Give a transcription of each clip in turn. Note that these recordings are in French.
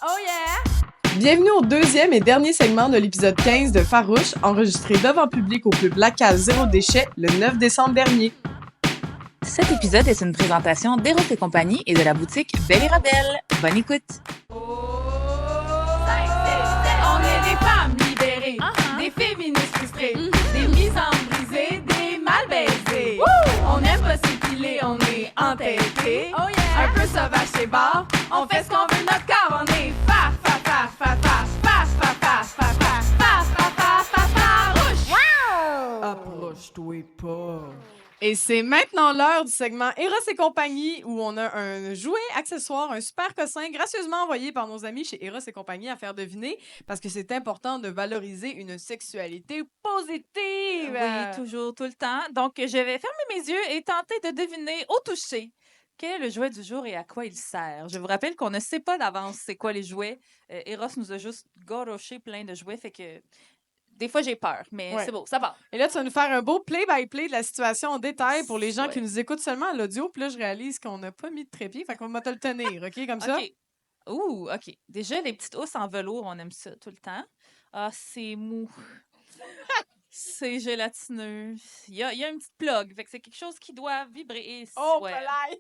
Oh yeah! Bienvenue au deuxième et dernier segment de l'épisode 15 de Farouche, enregistré devant public au pub Lacal Zéro Déchet le 9 décembre dernier. Cet épisode est une présentation d'Eros et compagnie et de la boutique Belle et Rebelle. Bonne écoute! On est des femmes libérées, des féministes frustrées, des mises en brisées, des mal baisées. On aime pas s'épiler, on est entêtés. Oh yeah. Un peu sauvage chez bar, on fait ce qu'on veut notre corps, on est farouche. Approche-toi pas. Et c'est maintenant l'heure du segment Eros et compagnie où on a un jouet, accessoire, un super cossin gracieusement envoyé par nos amis chez Eros et compagnie à faire deviner parce que c'est important de valoriser une sexualité positive. Oui, toujours, tout le temps. Donc, je vais fermer mes yeux et tenter de deviner au toucher quel est le jouet du jour et à quoi il sert. Je vous rappelle qu'on ne sait pas d'avance c'est quoi les jouets. Eros nous a juste goroché plein de jouets, fait que des fois j'ai peur, mais Ouais. c'est beau, ça va. Et là, tu vas nous faire un beau play-by-play de la situation en détail pour les gens Ouais. qui nous écoutent seulement à l'audio. Puis là, je réalise qu'on n'a pas mis de trépied, fait qu'on va te le tenir, OK, comme ça? OK. Ouh, OK. Déjà, les petites housses en velours, on aime ça tout le temps. Ah, c'est mou. C'est gélatineux. Il y a une petite plug. Fait que c'est quelque chose qui doit vibrer. Et Oh, ouais. palais!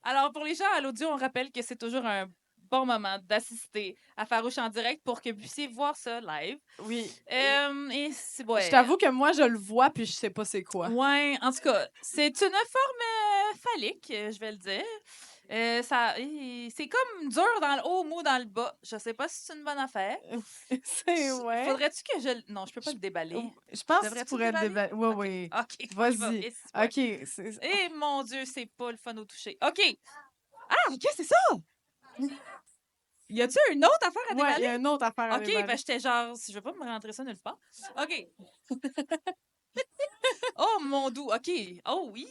Alors, pour les gens à l'audio, on rappelle que c'est toujours un bon moment d'assister à Farouche en direct pour que vous puissiez voir ça live. Oui. Et c'est ouais. Je t'avoue que moi, je le vois, puis je sais pas c'est quoi. Ouais, en tout cas, c'est une forme phallique, je vais le dire. C'est comme dur dans le haut, mou dans le bas. Je sais pas si c'est une bonne affaire. C'est ouais. Faudrait-tu que je... Non, je peux pas le déballer. Je pense que tu Devrais-tu pourrais le déballer? déballer. Oui, oui. OK. Vas-y. OK. OK. c'est- Eh mon Dieu, c'est pas le fun au toucher. OK. Ah, OK, c'est ça! Y a-tu une autre affaire à Ouais, il y déballer? a une autre affaire à OK, déballer. ben j'étais genre, je vais pas me rentrer ça nulle part. OK. Oh mon Dieu, OK. Oh oui.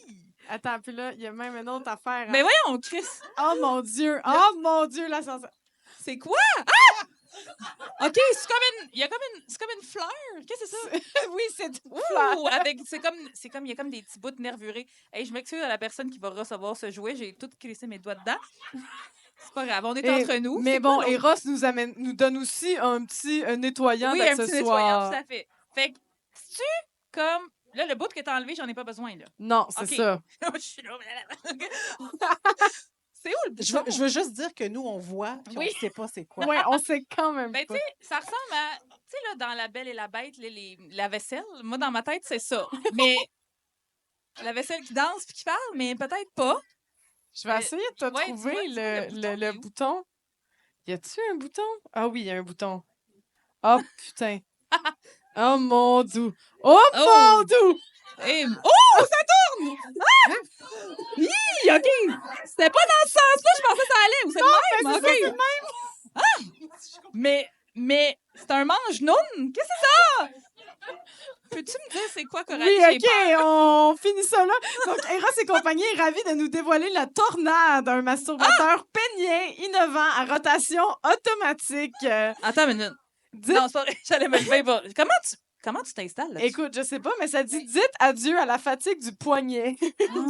Attends, puis là, il y a même une autre affaire. Mais voyons, Chris. Oh mon Dieu! Oh mon Dieu, la sensation! C'est quoi? Ah! OK, c'est comme une fleur. Qu'est-ce que c'est ça? Oui, c'est une fleur. Ouh, il y a comme des petits bouts nervurés. Hey, je m'excuse à la personne qui va recevoir ce jouet. J'ai tout crissé mes doigts dedans. C'est pas grave, on est entre nous. Mais C'est bon, pas Eros nous donne aussi un petit nettoyant oui, un petit nettoyant, d'accessoires. tout à fait. Fait que, c'est-tu comme... Là, le bout que t'as enlevé, j'en ai pas besoin, là. Non, c'est OK. ça. Je suis là. C'est où le bouton? Je veux juste dire que nous, on voit, puis Oui. on sait pas c'est quoi. Ouais, on sait quand même Ben, pas. tu sais, ça ressemble à... Tu sais, là, dans La Belle et la Bête, la vaisselle, moi, dans ma tête, c'est ça. Mais la vaisselle qui danse puis qui parle, mais peut-être pas. Je vais essayer de te ouais, trouver dis-moi, le bouton. Y a-tu un bouton? Ah oui, il y a un bouton. Oh putain. Oh mon Dieu. Oh, Oh! mon Dieu! Et... Oh, ça tourne! Ah! Hi, OK. C'était pas dans ce sens-là, je pensais que ça allait. Ou c'est le même? c'est OK. ça, c'est le même. Mais c'est un mange-noun? Qu'est-ce que c'est ça? Peux-tu me dire c'est quoi, Coralie? Oui, J'ai OK, peur. on finit ça là. Donc, Eros et compagnie est ravis de nous dévoiler la tornade, un masturbateur pénien innovant à rotation automatique. Attends une minute. Dites- Non, c'est pas vrai. J'allais me lever. Comment tu t'installes là? Écoute, je sais pas, mais ça dit dites adieu à la fatigue du poignet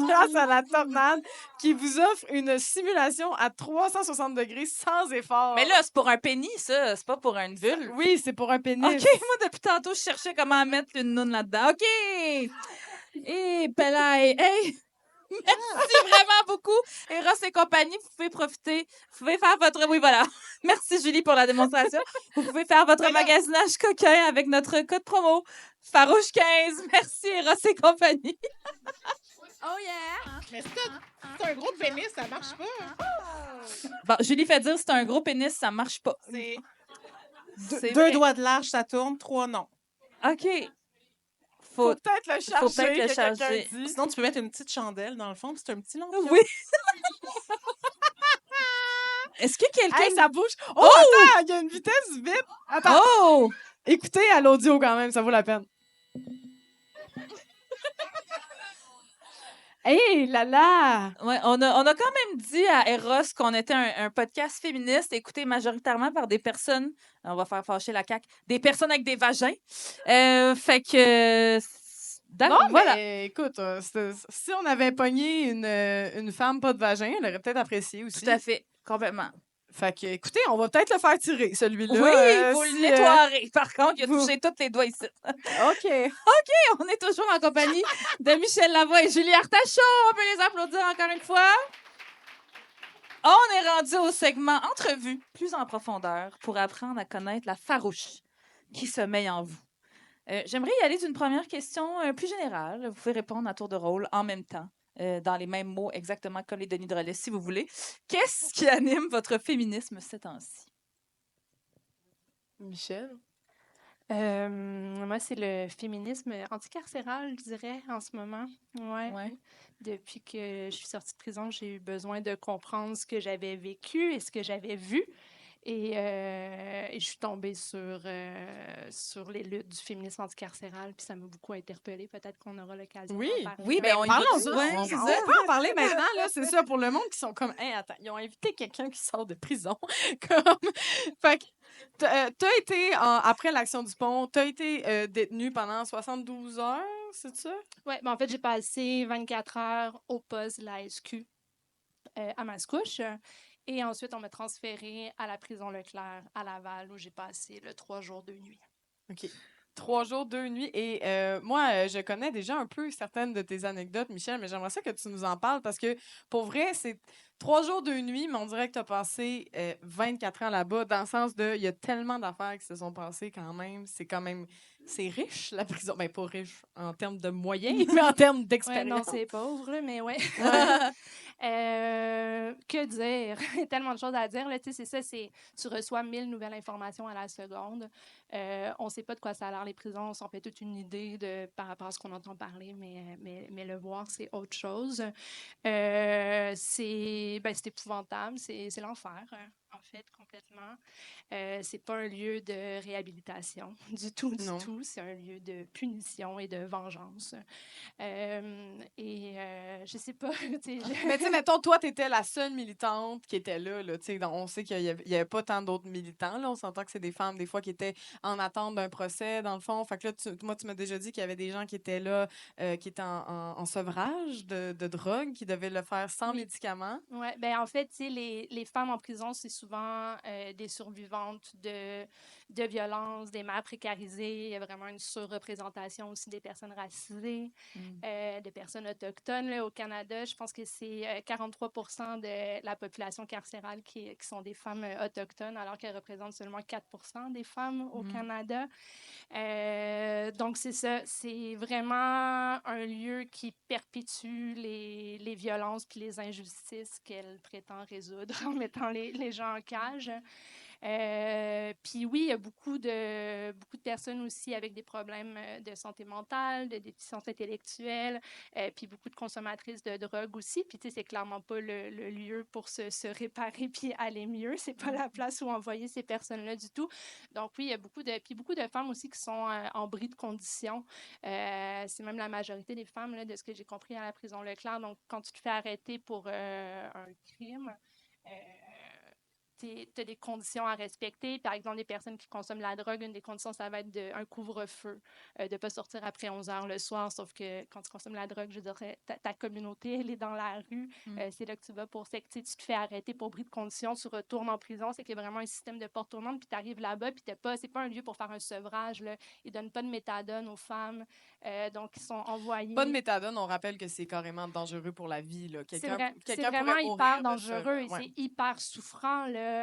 grâce à la tornade qui vous offre une simulation à 360 degrés sans effort. Mais là, c'est pour un penny, ça. C'est pas pour une vulve. Oui, c'est pour un pénis. OK, moi, depuis tantôt, je cherchais comment mettre une noune là-dedans. OK! Et Pelaye, hey! Merci vraiment beaucoup. Eros et compagnie, vous pouvez profiter. Vous pouvez faire votre... Oui, voilà. Merci, Julie, pour la démonstration. Vous pouvez faire votre magasinage coquin avec notre code promo Farouche 15. Merci, Eros et compagnie. Oh yeah! Mais c'est un gros pénis, ça marche pas. Bon, Julie fait dire c'est un gros pénis, ça marche pas. C'est C'est deux vrai. doigts de large, ça tourne, 3 non. OK. Faut Faut... peut-être le charger. faut peut-être le que quelqu'un charger. dit. Sinon, tu peux mettre une petite chandelle dans le fond, puis c'est un petit lampion. Oui. Est-ce que quelqu'un... Hey, ça bouge. Oh, attends, il y a une vitesse vite. Attends, Oh! écoutez à l'audio quand même, ça vaut la peine. Hey, là là! Ouais, on a quand même dit à Eros qu'on était un podcast féministe écouté majoritairement par des personnes, on va faire fâcher la CAQ, des personnes avec des vagins. Fait que... Non, voilà. mais écoute, si on avait pogné une femme pas de vagin, elle aurait peut-être apprécié aussi. Tout à fait. Complètement. Fait que, écoutez, on va peut-être le faire tirer, celui-là. Oui, il faut le si, nettoyer. Par contre, il a vous- touché tous les doigts ici. OK. On est toujours en compagnie de Michel Lavoie et Julie Artachon. On peut les applaudir encore une fois. On est rendu au segment entrevue, plus en profondeur, pour apprendre à connaître la farouche qui sommeille en vous. J'aimerais y aller d'une première question plus générale. Vous pouvez répondre à tour de rôle en même temps, dans les mêmes mots, exactement comme les Denis Drolet, si vous voulez. Qu'est-ce qui anime votre féminisme ces temps-ci? Michel? Moi, c'est le féminisme anticarcéral, je dirais, en ce moment. Ouais. Ouais. Depuis que je suis sortie de prison, j'ai eu besoin de comprendre ce que j'avais vécu et ce que j'avais vu. Et je suis tombée sur les luttes du féminisme anticarcéral, puis ça m'a beaucoup interpellée. Peut-être qu'on aura l'occasion Oui. d'en parler. Oui, ben on y Parlons-en. va. Ouais, on, c'est on ça. peut en parler maintenant, là. C'est ça, pour le monde qui sont comme, hey, attends, ils ont invité quelqu'un qui sort de prison. Comme... Fait que t'as été, après l'action du pont, t'as été détenu pendant 72 heures, c'est ça? Ouais, en fait, j'ai passé 24 heures au poste de la SQ à Mascouche. Et ensuite, on m'a transférée à la prison Leclerc à Laval, où j'ai passé 3 jours, 2 nuits. OK. 3 jours, 2 nuits. Et moi, je connais déjà un peu certaines de tes anecdotes, Michel, mais j'aimerais ça que tu nous en parles parce que, pour vrai, c'est 3 jours, 2 nuits, mais on dirait que tu as passé 24 ans là-bas, dans le sens de, il y a tellement d'affaires qui se sont passées quand même. C'est riche, la prison. Ben, pas riche en termes de moyens, mais en termes Ouais, non, d'expérience. c'est pauvre, là, mais ouais. Ouais. Que dire? Il y a tellement de choses à dire. Là. Tu sais, c'est ça, tu reçois 1000 nouvelles informations à la seconde. On ne sait pas de quoi ça a l'air, les prisons. On s'en fait toute une idée par rapport à ce qu'on entend parler, mais le voir, c'est autre chose. C'est épouvantable. C'est l'enfer, en fait, complètement. C'est pas un lieu de réhabilitation du tout, Non. C'est un lieu de punition et de vengeance. Je sais pas. Mais tu sais, mettons, toi, tu étais la seule militante qui était là. Tu sais, on sait qu'il y avait pas tant d'autres militants. Là. On s'entend que c'est des femmes, des fois, qui étaient en attente d'un procès, dans le fond. Fait que là, moi, tu m'as déjà dit qu'il y avait des gens qui étaient là, qui étaient en sevrage de drogue, qui devaient le faire sans Oui. médicaments. Oui, ben en fait, tu sais, les femmes en prison, c'est souvent des survivantes de violences, des mères précarisées. Il y a vraiment une surreprésentation aussi des personnes racisées, des personnes autochtones. Là, au Canada, je pense que c'est 43 de la population carcérale qui sont des femmes autochtones, alors qu'elles représentent seulement 4 des femmes au Canada. Donc, c'est ça. C'est vraiment un lieu qui perpétue les violences puis les injustices qu'elle prétend résoudre en mettant les gens en cage. Puis oui, il y a beaucoup de personnes aussi avec des problèmes de santé mentale, de déficience intellectuelle, puis beaucoup de consommatrices de drogue aussi. Puis tu sais, c'est clairement pas le lieu pour se réparer puis aller mieux. C'est pas la place où envoyer ces personnes-là du tout. Donc oui, il y a beaucoup de femmes aussi qui sont en bris de conditions. C'est même la majorité des femmes, là, de ce que j'ai compris à la prison Leclerc. Donc quand tu te fais arrêter pour un crime, tu as des conditions à respecter. Par exemple, des personnes qui consomment la drogue, une des conditions, ça va être un couvre-feu, de ne pas sortir après 11 heures le soir. Sauf que quand tu consommes la drogue, je dirais, ta communauté, elle est dans la rue. C'est là que tu vas pour ça. Tu te fais arrêter pour bris de conditions, tu retournes en prison. C'est qu'il y a vraiment un système de porte tournante. Puis tu arrives là-bas, puis c'est pas un lieu pour faire un sevrage. Là. Ils ne donnent pas de méthadone aux femmes. Donc, ils sont envoyés. Pas de méthadone, on rappelle que c'est carrément dangereux pour la vie. Là. C'est vraiment hyper dangereux et ouais. c'est hyper souffrant, là,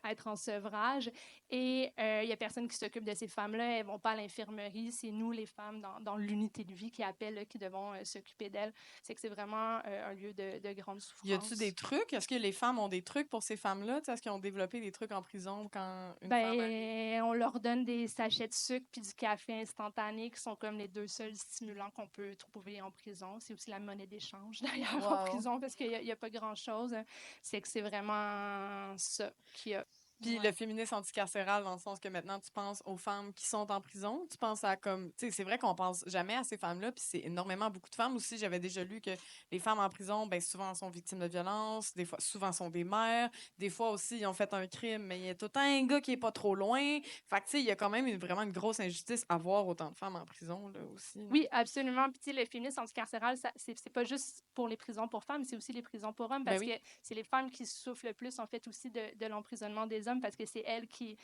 être en sevrage. Et il y a personne qui s'occupe de ces femmes-là. Elles ne vont pas à l'infirmerie. C'est nous, les femmes, dans l'unité de vie qui appellent, là, qui devons s'occuper d'elles. C'est que c'est vraiment un lieu de grande souffrance. Y a-tu des trucs? Est-ce que les femmes ont des trucs pour ces femmes-là? Est-ce qu'ils ont développé des trucs en prison quand une femme arrive? On leur donne des sachets de sucre puis du café instantané qui sont comme les 2 seuls stimulants qu'on peut trouver en prison. C'est aussi la monnaie d'échange, d'ailleurs, en prison, parce qu'il n'y a pas grand-chose. C'est que c'est vraiment ça qu'il y a. Puis Ouais. le féminisme anticarcéral, dans le sens que maintenant, tu penses aux femmes qui sont en prison, tu penses à comme... Tu sais, c'est vrai qu'on pense jamais à ces femmes-là, puis c'est énormément beaucoup de femmes aussi. J'avais déjà lu que les femmes en prison, ben souvent, sont victimes de violences, des fois, souvent, sont des mères, des fois aussi, ils ont fait un crime, mais il y a tout le temps un gars qui est pas trop loin. Fait que, tu sais, il y a quand même vraiment une grosse injustice à voir autant de femmes en prison, là, aussi. là. Oui, absolument. Puis, tu sais, le féminisme anticarcéral, c'est pas juste pour les prisons pour femmes, c'est aussi les prisons pour hommes, Ben parce oui. que c'est les femmes qui souffrent le plus, en fait, aussi de l'emprisonnement des hommes, parce que c'est elles qui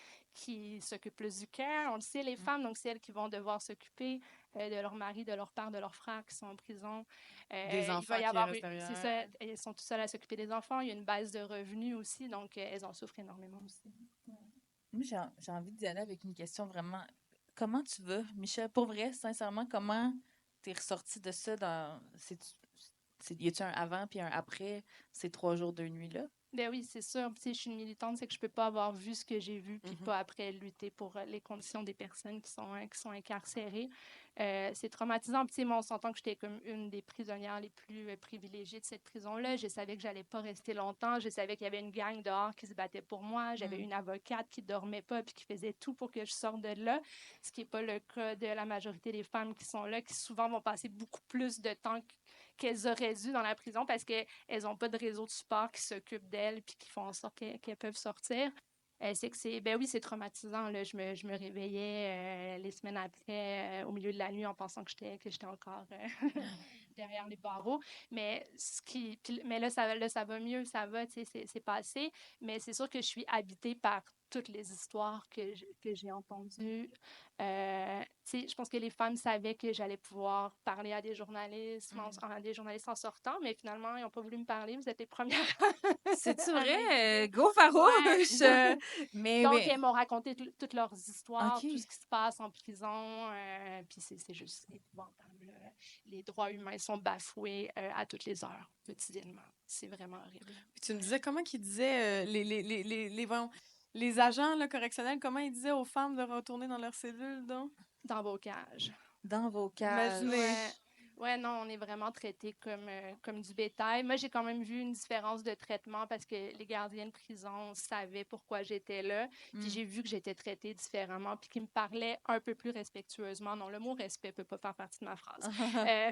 s'occupent plus du care. On le sait, les femmes, donc c'est elles qui vont devoir s'occuper de leur mari, de leur père, de leurs frères qui sont en prison. Des Il va enfants y qui avoir restent c'est ça, derrière. elles sont toutes seules à s'occuper des enfants. Il y a une baisse de revenus aussi, donc elles en souffrent énormément aussi. Moi, j'ai envie d'y aller avec une question vraiment. Comment tu vas, Michel? Pour vrai, sincèrement, comment t'es ressorti de ça y a-tu un avant puis un après ces 3 jours, 2 nuits-là? Ben oui, c'est sûr. Tu sais, je suis une militante, c'est que je peux pas avoir vu ce que j'ai vu, puis Mhm. pas après lutter pour les conditions des personnes qui sont incarcérées. C'est traumatisant. Puis, tu sais, moi, on s'entend que j'étais comme une des prisonnières les plus privilégiées de cette prison-là. Je savais que j'allais pas rester longtemps. Je savais qu'il y avait une gang dehors qui se battait pour moi. J'avais une avocate qui dormait pas puis qui faisait tout pour que je sorte de là, ce qui est pas le cas de la majorité des femmes qui sont là, qui souvent vont passer beaucoup plus de temps qu'elles auraient dû dans la prison parce qu'elles n'ont pas de réseau de support qui s'occupe d'elles puis qui font en sorte qu'elles peuvent sortir. C'est que ben oui, c'est traumatisant. Là. Je me réveillais les semaines après, au milieu de la nuit, en pensant que j'étais encore derrière les barreaux. Mais, mais là, ça va mieux, ça va, tu sais, c'est passé. Mais c'est sûr que je suis habitée par toutes les histoires que j'ai entendues. Tu sais, je pense que les femmes savaient que j'allais pouvoir parler à des journalistes, à des journalistes en sortant, mais finalement, ils n'ont pas voulu me parler. Vous êtes les premières. C'est-tu à vrai? m'inviter. Go farouche! Mais, Donc, mais, elles m'ont raconté toutes leurs histoires, OK. tout ce qui se passe en prison. Puis c'est juste épouvantable. Les droits humains sont bafoués à toutes les heures, quotidiennement. C'est vraiment horrible. Puis tu me disais, comment qu'ils disaient, voyons, les agents là, correctionnels, comment ils disaient aux femmes de retourner dans leur cellule, donc? Dans vos cages. Dans vos cages. Imaginez. Ouais. Ouais, non, on est vraiment traités comme du bétail. Moi, j'ai quand même vu une différence de traitement parce que les gardiens de prison savaient pourquoi j'étais là. Puis j'ai vu que j'étais traitée différemment, puis qu'ils me parlaient un peu plus respectueusement. Non, le mot respect peut pas faire partie de ma phrase.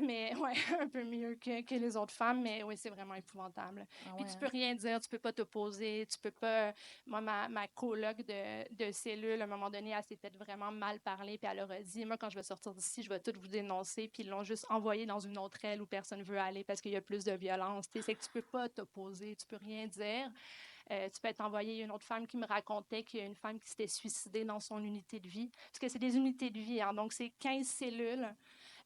Mais ouais, un peu mieux que les autres femmes. Mais oui, c'est vraiment épouvantable. Puis tu peux rien dire, tu peux pas t'opposer, tu peux pas... Moi, ma coloc de cellule, à un moment donné, elle s'est fait vraiment mal parler, puis elle leur a dit, moi, quand je vais sortir d'ici, je vais tout vous dénoncer, puis ils l'ont juste envoyé dans une autre aile où personne ne veut aller parce qu'il y a plus de violence. C'est que tu peux pas t'opposer, tu peux rien dire. Tu peux être envoyé. Il y a une autre femme qui me racontait qu'il y a une femme qui s'était suicidée dans son unité de vie. Parce que c'est des unités de vie, hein, donc c'est 15 cellules.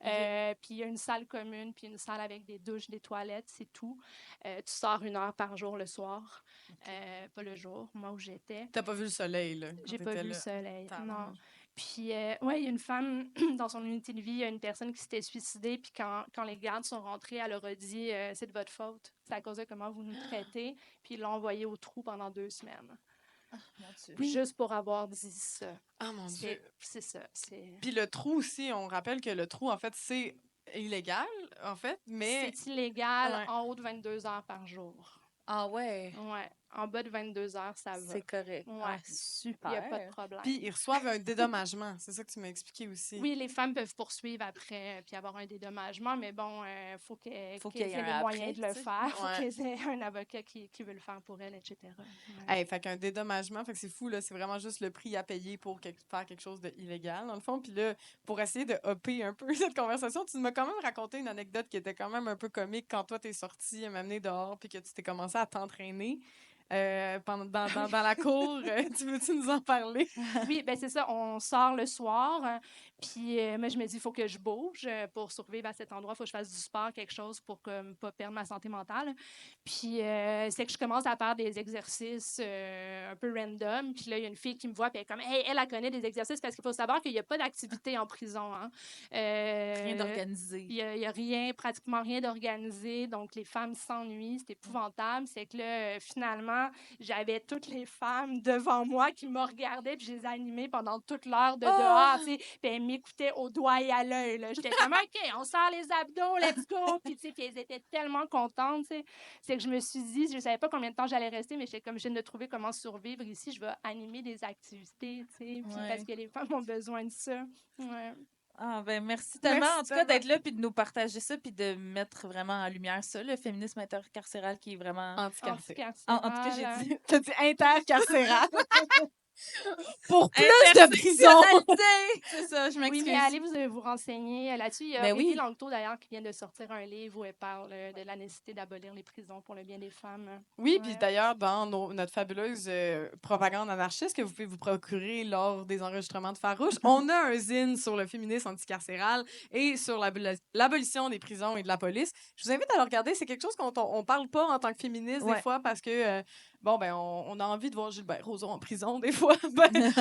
Puis il y a une salle commune, puis une salle avec des douches, des toilettes, c'est tout. Tu sors 1 heure par jour le soir, pas le jour, moi où j'étais. T'as pas vu le soleil, là? J'ai pas vu le soleil, non. Tabarnak. Puis, ouais, il y a une femme dans son unité de vie, il y a une personne qui s'était suicidée, puis quand les gardes sont rentrés, elle leur a dit c'est de votre faute, c'est à cause de comment vous nous traitez, puis ils l'ont envoyé au trou pendant 2 semaines. Mon Dieu. Juste pour avoir dit ça. Ah, mon Dieu. C'est ça. Puis le trou aussi, on rappelle que le trou, en fait, c'est illégal, en fait, mais... C'est illégal Ouais. en haut de 22 heures par jour. Ah ouais. Ouais. En bas de 22 heures, ça va. C'est correct. Ouais. Ah, Il super. n'y a pas de problème. Puis ils reçoivent un dédommagement, c'est ça que tu m'as expliqué aussi. Oui, les femmes peuvent poursuivre après puis avoir un dédommagement, mais bon, faut qu'il y ait les moyens de le faire. Il faut qu'il y ait un avocat qui veut le faire pour elle, etc. Ouais. Hey, fait qu'un dédommagement, fait que c'est fou, là, c'est vraiment juste le prix à payer pour faire quelque chose d'illégal, dans le fond. Puis là, pour essayer de hopper un peu cette conversation, tu m'as quand même raconté une anecdote qui était quand même un peu comique quand toi, t'es sortie, m'amener dehors, puis que tu t'es commencé à t'entraîner. Dans la cour, tu veux-tu nous en parler? Oui, ben c'est ça, on sort le soir, puis moi je me dis il faut que je bouge pour survivre à cet endroit, il faut que je fasse du sport, quelque chose pour ne pas perdre ma santé mentale. Puis c'est que je commence à faire des exercices un peu random, puis là il y a une fille qui me voit, puis elle est comme hey, elle connaît des exercices parce qu'il faut savoir qu'il n'y a pas d'activité en prison. Hein. Rien d'organisé. Il y a rien, pratiquement rien d'organisé, donc les femmes s'ennuient, c'est épouvantable. C'est que là, finalement, finalement, j'avais toutes les femmes devant moi qui me regardaient, puis je les animais pendant toute l'heure de dehors, tu sais, puis elles m'écoutaient au doigt et à l'œil, là. J'étais comme, OK, on sort les abdos, let's go! Puis, tu sais, puis elles étaient tellement contentes, tu sais. C'est que je me suis dit, je savais pas combien de temps j'allais rester, mais j'étais comme, je viens de trouver comment survivre ici, je vais animer des activités, tu sais, puis parce que les femmes ont besoin de ça. Ouais. Ah, ben merci tellement, Merci en tout cas, tellement. d'être là puis de nous partager ça puis de mettre vraiment en lumière ça, le féminisme intercarcéral qui est vraiment... Anticarcéral. En tout cas, j'ai dit... T'as dit intercarcéral. Pour plus de prison. C'est ça, je Oui, m'excuse. mais allez vous renseigner là-dessus. Il y a Ben Rémi oui. Langto, d'ailleurs, qui vient de sortir un livre où elle parle de la nécessité d'abolir les prisons pour le bien des femmes. Oui, Ouais. puis d'ailleurs, dans notre fabuleuse propagande anarchiste que vous pouvez vous procurer lors des enregistrements de Farouche, on a un zine sur le féminisme anticarcéral et sur l'abolition des prisons et de la police. Je vous invite à le regarder. C'est quelque chose qu'on parle pas en tant que féministe des fois parce que, on a envie de voir Gilbert Rozon en prison des fois.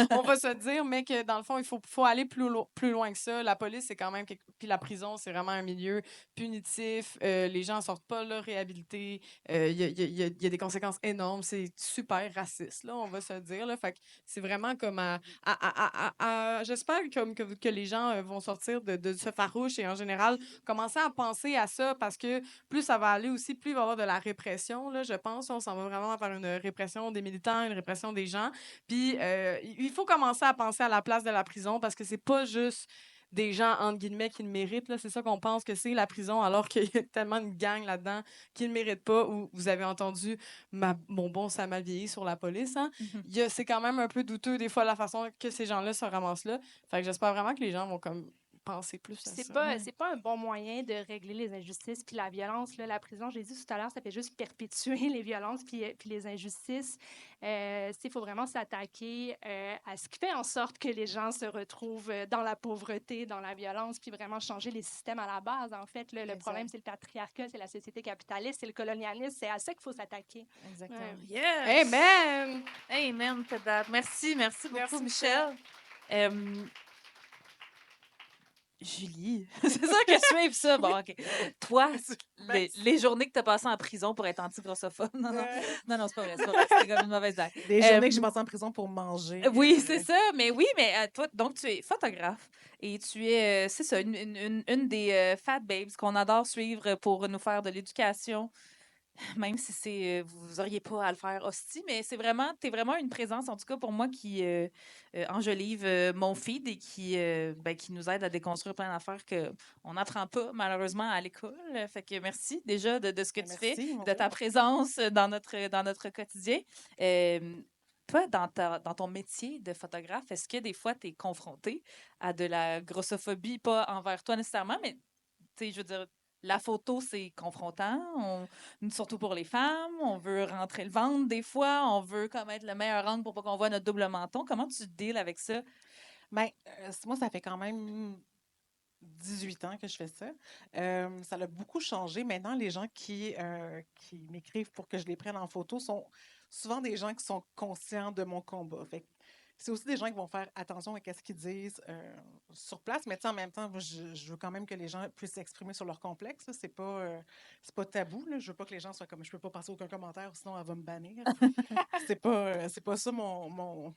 On va se dire, mais que dans le fond, il faut aller plus loin que ça. La police, c'est quand même... Puis la prison, c'est vraiment un milieu punitif. Les gens sortent pas là réhabilités. Il y a des conséquences énormes. C'est super raciste, là, on va se dire. Là. Fait que c'est vraiment comme j'espère que les gens vont sortir de ce farouche et en général commencer à penser à ça parce que plus ça va aller aussi, plus il va y avoir de la répression, là, je pense. On s'en va vraiment vers une répression des militants, une répression des gens. Puis il faut commencer à penser à la place de la prison parce que c'est pas juste des gens, entre guillemets, qui le méritent. Là. C'est ça qu'on pense que c'est la prison, alors qu'il y a tellement une gang là-dedans qui ne le mérite pas. Ou vous avez entendu mon bon ça mal vieilli sur la police. Hein? C'est quand même un peu douteux, des fois, la façon que ces gens-là se ramassent là. Fait que j'espère vraiment que les gens vont comme penser plus à ça. C'est pas un bon moyen de régler les injustices puis la violence. Là. La prison, j'ai dit tout à l'heure, ça fait juste perpétuer les violences puis les injustices. Il faut vraiment s'attaquer à ce qui fait en sorte que les gens se retrouvent dans la pauvreté, dans la violence, puis vraiment changer les systèmes à la base. En fait, là, le problème, c'est le patriarcat, c'est la société capitaliste, c'est le colonialisme. C'est à ça qu'il faut s'attaquer. Exactement. Ouais. Yes! Amen! Amen to that. Merci beaucoup, Merci, Michel. Julie, c'est ça que suivre ça. Bon, OK. Toi, les journées que tu as passées en prison pour être anti-grossophobe. Non, c'est pas vrai. C'est comme une mauvaise blague. Des journées que j'ai passées en prison pour manger. Oui, c'est ça. Mais toi, donc tu es photographe et tu es, c'est ça, une des fat babes qu'on adore suivre pour nous faire de l'éducation. Même si vous auriez pas à le faire hostie, mais t'es vraiment une présence, en tout cas pour moi, qui enjolive mon feed et qui nous aide à déconstruire plein d'affaires qu'on n'apprend pas, malheureusement, à l'école. Fait que merci déjà de ce que tu fais, de ta présence dans notre quotidien. Toi, dans ton métier de photographe, est-ce que des fois, tu es confronté à de la grossophobie, pas envers toi nécessairement, mais je veux dire, la photo, c'est confrontant, surtout pour les femmes. On veut rentrer le ventre des fois. On veut comme être le meilleur angle pour pas qu'on voit notre double menton. Comment tu deals avec ça? Bien, moi, ça fait quand même 18 ans que je fais ça. Ça a beaucoup changé. Maintenant, les gens qui m'écrivent pour que je les prenne en photo sont souvent des gens qui sont conscients de mon combat. Fait que c'est aussi des gens qui vont faire attention à ce qu'ils disent sur place, mais en même temps, moi, je veux quand même que les gens puissent s'exprimer sur leur complexe. Là. C'est pas tabou. Là. Je veux pas que les gens soient comme je peux pas passer aucun commentaire, sinon elle va me bannir. c'est pas ça mon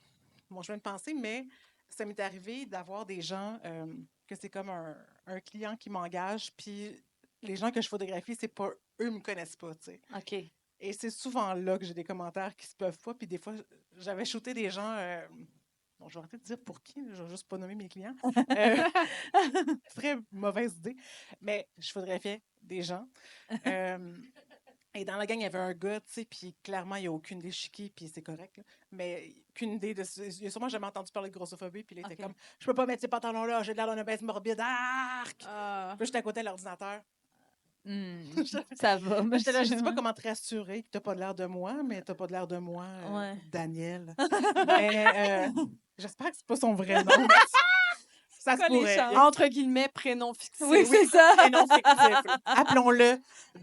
chemin de pensée, mais ça m'est arrivé d'avoir des gens que c'est comme un client qui m'engage, puis les gens que je photographie, c'est pas eux me connaissent pas, tu sais. OK. Et c'est souvent là que j'ai des commentaires qui se peuvent pas. Puis des fois, j'avais shooté des gens... bon, je vais arrêter de dire pour qui. Je vais juste pas nommer mes clients. Très mauvaise idée. Mais je photographiais des gens. Et dans la gang, il y avait un gars, tu sais, puis clairement, il n'y a aucune idée chiqui, puis c'est correct. Là. Mais aucune idée de... Il a sûrement jamais entendu parler de grossophobie, puis il était comme « Je peux pas mettre ces pantalons-là, j'ai de l'air d'un obèse morbide. Arc! » Puis j'étais à côté de l'ordinateur. Ça va. J'étais là, je sais pas comment te rassurer que t'as pas de l'air de moi, mais t'as pas de l'air de moi, Daniel. Mais j'espère que c'est pas son vrai nom. Ça se pourrait. Entre guillemets, prénom fictif. Oui, c'est ça. Prénom fictif. Appelons-le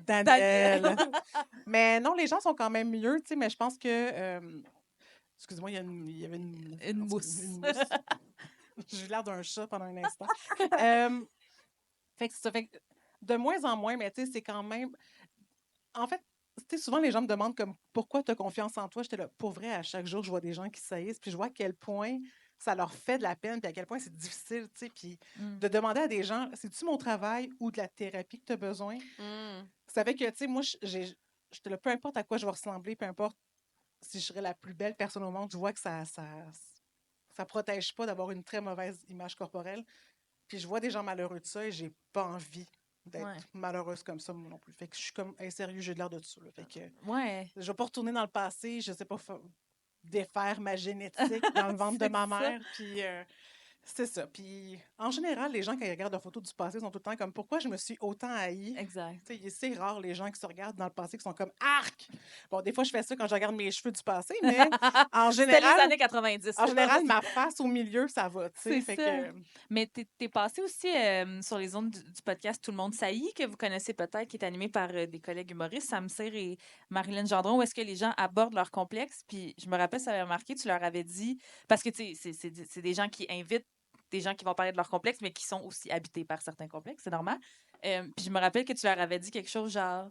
Daniel. Mais non, les gens sont quand même mieux, tu sais, mais je pense que... excuse-moi, il y avait une mousse. J'ai l'air d'un chat pendant un instant. Fait que ça fait... De moins en moins, mais tu sais, c'est quand même... En fait, tu sais, souvent, les gens me demandent comme pourquoi tu as confiance en toi. J'étais là, pour vrai, à chaque jour, je vois des gens qui saillissent, puis je vois à quel point ça leur fait de la peine, puis à quel point c'est difficile, tu sais. Puis de demander à des gens, c'est-tu mon travail ou de la thérapie que tu as besoin? Ça fait que, tu sais, moi, j'étais là, peu importe à quoi je vais ressembler, peu importe si je serais la plus belle personne au monde, je vois que ça protège pas d'avoir une très mauvaise image corporelle. Puis je vois des gens malheureux de ça et j'ai pas envie d'être Ouais. malheureuse comme ça, moi non plus. Fait que je suis comme, hey, sérieux, j'ai de l'air de ça. Là. Fait que Ouais. je vais pas retourner dans le passé, je sais pas défaire ma génétique dans le ventre de C'est ma ça. mère. Puis c'est ça. Puis en général, les gens, quand ils regardent leurs photos du passé, sont tout le temps comme, pourquoi je me suis autant haïe? Exact. Tu sais, c'est rare les gens qui se regardent dans le passé qui sont comme arc. Bon, des fois, je fais ça quand je regarde mes cheveux du passé, mais en C'était les général, années 90. en général, ma face au milieu, ça va. Tu sais, C'est fait ça. que Mais t'es passé aussi sur les ondes du podcast Tout le monde saillit, que vous connaissez peut-être, qui est animé par des collègues humoristes, Sam Cyr et Marilyn Gendron, où est-ce que les gens abordent leurs complexes. Puis je me rappelle, ça avait marqué, tu leur avais dit, parce que tu sais, c'est des gens qui invitent des gens qui vont parler de leurs complexes, mais qui sont aussi habités par certains complexes, c'est normal. Puis je me rappelle que tu leur avais dit quelque chose genre,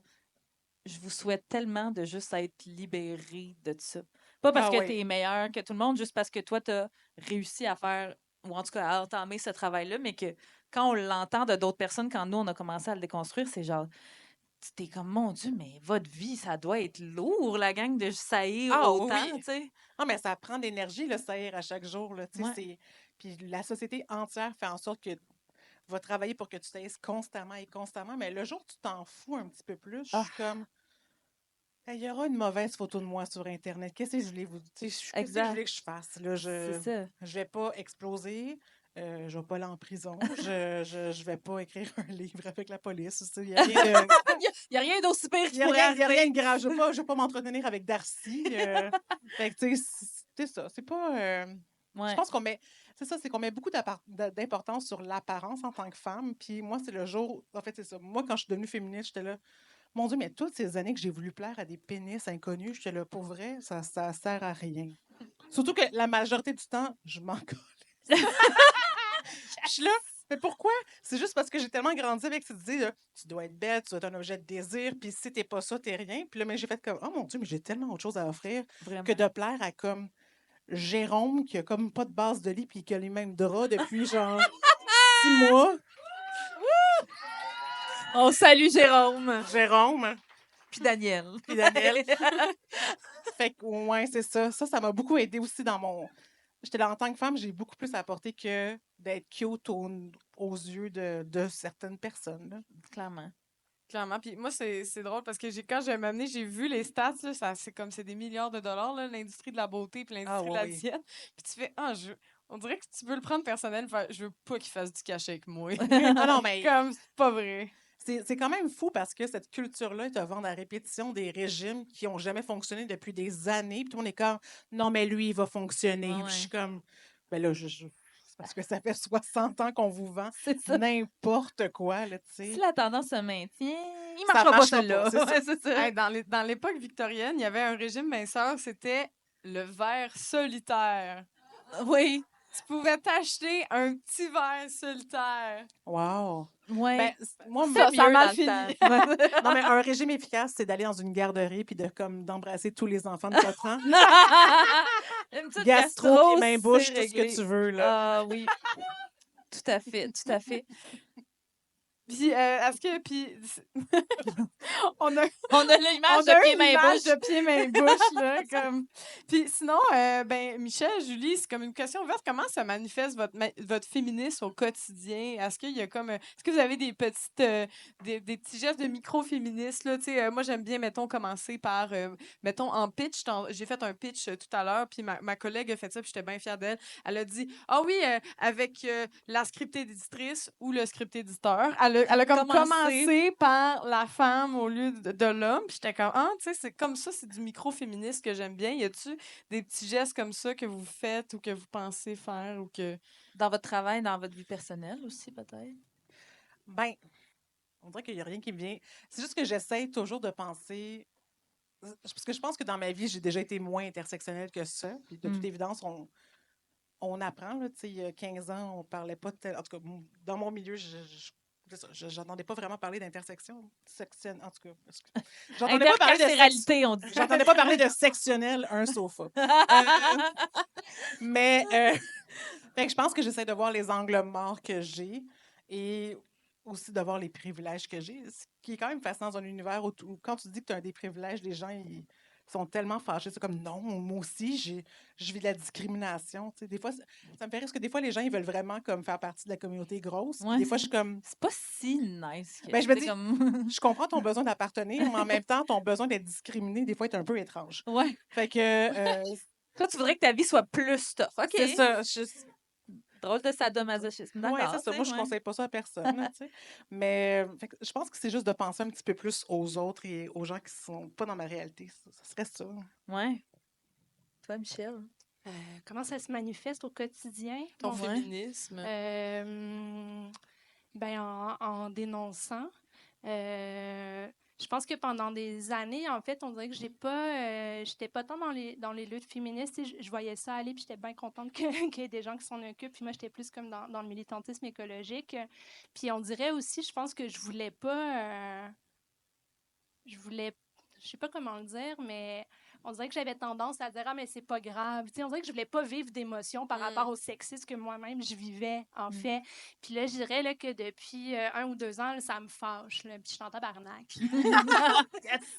je vous souhaite tellement de juste être libérés de ça. Pas parce ah que ouais. tu es meilleur que tout le monde, juste parce que toi, tu as réussi à faire, ou en tout cas à entamer ce travail-là, mais que quand on l'entend de d'autres personnes, quand nous, on a commencé à le déconstruire, c'est genre, t'es comme, mon Dieu, mais votre vie, ça doit être lourd, la gang de saillir Ah oui, autant, oui. tu sais. Non, mais ça prend de l'énergie, le saillir à chaque jour. Là, tu sais, Ouais. Puis la société entière fait en sorte que va travailler pour que tu saillisses constamment et constamment. Mais le jour où tu t'en fous un petit peu plus, je suis comme, hey, il y aura une mauvaise photo de moi sur Internet. Qu'est-ce que je voulais vous tu sais, qu'est-ce que je Exact. voulais que je fasse? Là, C'est ça. je vais pas exploser. Je vais pas aller en prison. Je vais pas écrire un livre avec la police. Il n'y a rien de. Il n'y a rien d'aussi pire qui Il n'y pourrait a rien arriver. de grave. Je ne vais pas m'entretenir avec Darcy. Fait que, tu sais, c'est ça. C'est pas. Je Ouais. pense qu'on met. C'est ça, c'est qu'on met beaucoup d'importance sur l'apparence en tant que femme. Puis moi, c'est le jour. En fait, c'est ça. Moi, quand je suis devenue féministe, j'étais là. Mon Dieu, mais toutes ces années que j'ai voulu plaire à des pénis inconnus, j'étais là, pour vrai, ça sert à rien. Surtout que la majorité du temps, je m'en colle. Je suis là, mais pourquoi? C'est juste parce que j'ai tellement grandi avec cette idée de tu dois être belle, tu dois être un objet de désir, puis si t'es pas ça, t'es rien. Puis là, mais j'ai fait comme, oh mon Dieu, mais j'ai tellement autre chose à offrir Vraiment. que de plaire à comme Jérôme, qui a comme pas de base de lit, puis qui a les mêmes draps depuis genre 6 mois. On salue Jérôme. Jérôme, Puis Daniel. puis Daniel. Fait que, ouais, c'est ça. Ça m'a beaucoup aidé aussi dans mon. J'étais là en tant que femme, j'ai beaucoup plus apporté que d'être cute aux yeux de certaines personnes. Là. Clairement. Clairement. Puis moi, c'est drôle parce que quand j'ai m'amené, j'ai vu les stats, là, c'est des milliards de dollars, là, l'industrie de la beauté puis l'industrie de la oui. diète. Puis tu fais, on dirait que tu veux le prendre personnel, je veux pas qu'il fasse du cachet avec moi. Ah non, mais Comme, c'est pas vrai. c'est quand même fou parce que cette culture-là te vend à répétition des régimes qui n'ont jamais fonctionné depuis des années. Puis on est comme, non, mais lui, il va fonctionner. Ouais, Puis je ouais. suis comme, ben là, c'est parce que ça fait 60 ans qu'on vous vend C'est ça. n'importe quoi, là, tu Si sais. la tendance se maintient, il Ça marchera pas marchera celle-là. pas, c'est ça. Ouais, c'est ça. Hey, dans l'époque victorienne, il y avait un régime minceur, c'était le verre solitaire. Oui. Tu pouvais t'acheter un petit verre solitaire. Wow. Ouais. Ben, moi, Ça mieux a mal dans le fini. temps. non, mais un régime efficace, c'est d'aller dans une garderie puis d'embrasser tous les enfants de 4 ans. Une petite Gastro, pieds, mains, c'est bouche, tout ce réglé. que tu veux, là. Ah oui. Tout à fait, tout à fait. Puis, est-ce que. on a. On a l'image On a de pied, une main, image bouche. de pied, main, bouche, là, comme... Puis sinon, Michel, Julie, c'est comme une question ouverte. Comment ça manifeste votre féminisme au quotidien? Est-ce qu'il y a comme... Est-ce que vous avez des petites... des petits gestes de micro-féministes, là? Tu sais, moi, j'aime bien, mettons, commencer par... mettons, en pitch. J'ai fait un pitch tout à l'heure, puis ma collègue a fait ça, puis j'étais bien fière d'elle. Elle a dit, ah oui, avec la scriptée éditrice ou le scripté éditeur. Elle a comme commencé par la femme au lieu de l'homme. Puis j'étais comme, tu sais, c'est comme ça, c'est du micro-féministe que j'aime bien. Y a-tu des petits gestes comme ça que vous faites ou que vous pensez faire ou que... Dans votre travail, dans votre vie personnelle aussi, peut-être? Ben, on dirait qu'il n'y a rien qui me vient. C'est juste que j'essaie toujours de penser. Parce que je pense que dans ma vie, j'ai déjà été moins intersectionnelle que ça. Puis de toute évidence, on apprend. Là, il y a 15 ans, on parlait pas de tel. En tout cas, dans mon milieu, c'est ça, j'entendais pas vraiment parler d'intersection. En tout cas, j'entendais pas parler de Intercarcéralité, on dit. j'entendais pas parler de sectionnel, un sofa. Mais fait que je pense que j'essaie de voir les angles morts que j'ai et aussi de voir les privilèges que j'ai. Ce qui est quand même fascinant dans un univers où quand tu dis que tu as des privilèges, les gens ils sont tellement fâchés. C'est comme non, moi aussi, je vis de la discrimination. Tu sais, des fois, ça me fait rire parce que des fois, les gens ils veulent vraiment comme faire partie de la communauté grosse. Puis Ouais. des fois, je suis comme C'est pas si nice. Ben, je me c'est dis- comme... je comprends ton besoin d'appartenir, mais en même temps, ton besoin d'être discriminé, des fois, est un peu étrange. Ouais. Fait que Toi, tu voudrais que ta vie soit plus tough. OK. c'est ça. Drôle de sadomasochisme. Ouais, D'accord. c'est ça. Moi, je ouais. conseille pas ça à personne. Là, tu sais. Mais fait que je pense que c'est juste de penser un petit peu plus aux autres et aux gens qui sont pas dans ma réalité. Ça serait ça. Ouais. Toi, Michel? Comment ça se manifeste au quotidien? Ton Bon, féminisme. en dénonçant. Je pense que pendant des années, en fait, on dirait que j'étais pas tant dans les luttes féministes. Tu sais, je voyais ça aller, puis j'étais bien contente qu'il y ait des gens qui s'en occupent. Puis moi, j'étais plus comme dans le militantisme écologique. Puis on dirait aussi, je pense que je voulais pas... je sais pas comment le dire, mais on dirait que j'avais tendance à dire « Ah, mais c'est pas grave. » Tu sais, on dirait que je voulais pas vivre d'émotions par rapport au sexisme que moi-même je vivais, en fait. Puis là, je dirais là, que depuis 1 ou 2 ans, là, ça me fâche. Là, puis je suis en tabarnak.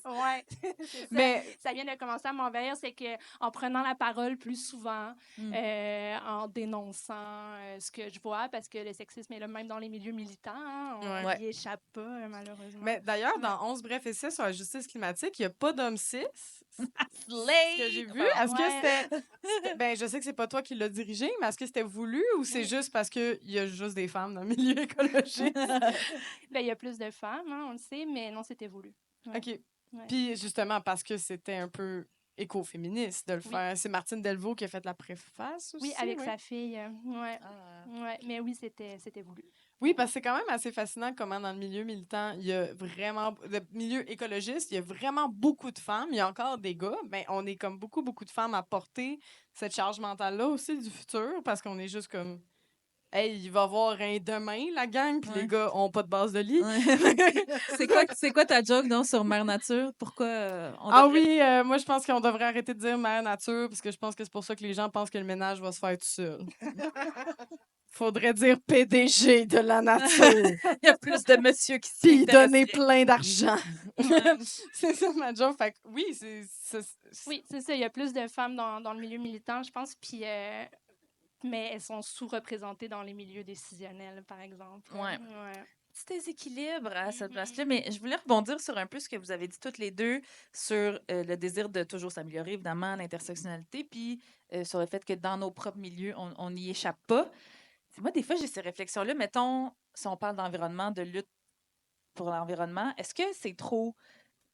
Ouais. C'est ça. Mais Ça vient de commencer à m'envahir, c'est qu'en prenant la parole plus souvent, en dénonçant ce que je vois, parce que le sexisme est là même dans les milieux militants, hein, on Ouais. n'y échappe pas, malheureusement. Mais d'ailleurs, dans 11 brefs essais sur la justice climatique, il n'y a pas d'homme cis. Slay! Ce que j'ai vu. Est-ce que ben, je sais que c'est pas toi qui l'as dirigé, mais est-ce que c'était voulu ou c'est juste parce qu'il y a juste des femmes dans le milieu écologique? Ben, il y a plus de femmes, hein, on le sait, mais non, c'était voulu. Ouais. OK. Ouais. Puis justement, parce que c'était un peu écoféministe de le Oui. faire. C'est Martine Delvaux qui a fait la préface aussi. Oui, avec oui. sa fille. Ouais. Ah. Ouais. Mais oui, c'était voulu. Oui, parce que c'est quand même assez fascinant comment dans le milieu militant, il y a vraiment... Le milieu écologiste, il y a vraiment beaucoup de femmes. Il y a encore des gars, mais on est comme beaucoup de femmes à porter cette charge mentale-là aussi du futur parce qu'on est juste comme... Hey, il va y avoir un demain, la gang, puis Ouais. les gars ont pas de base de lit. Ouais. C'est quoi ta joke non, sur Mère Nature? Pourquoi on Ah devrait- oui, moi je pense qu'on devrait arrêter de dire mère nature parce que je pense que c'est pour ça que les gens pensent que le ménage va se faire tout seul. Faudrait dire PDG de la nature. Il y a plus de monsieur qui s'y Puis donner intéresseraient. plein d'argent. C'est ça ma joke. Fait que oui, Oui, c'est ça. Il y a plus de femmes dans le milieu militant, je pense. Puis, mais elles sont sous-représentées dans les milieux décisionnels, par exemple. Ouais. Ouais. Petit déséquilibre à cette place-là, mais je voulais rebondir sur un peu ce que vous avez dit toutes les deux sur le désir de toujours s'améliorer, évidemment, l'intersectionnalité, puis sur le fait que dans nos propres milieux, on n'y échappe pas. T'sais, moi, des fois, j'ai ces réflexions-là. Mettons, si on parle d'environnement, de lutte pour l'environnement, est-ce que c'est trop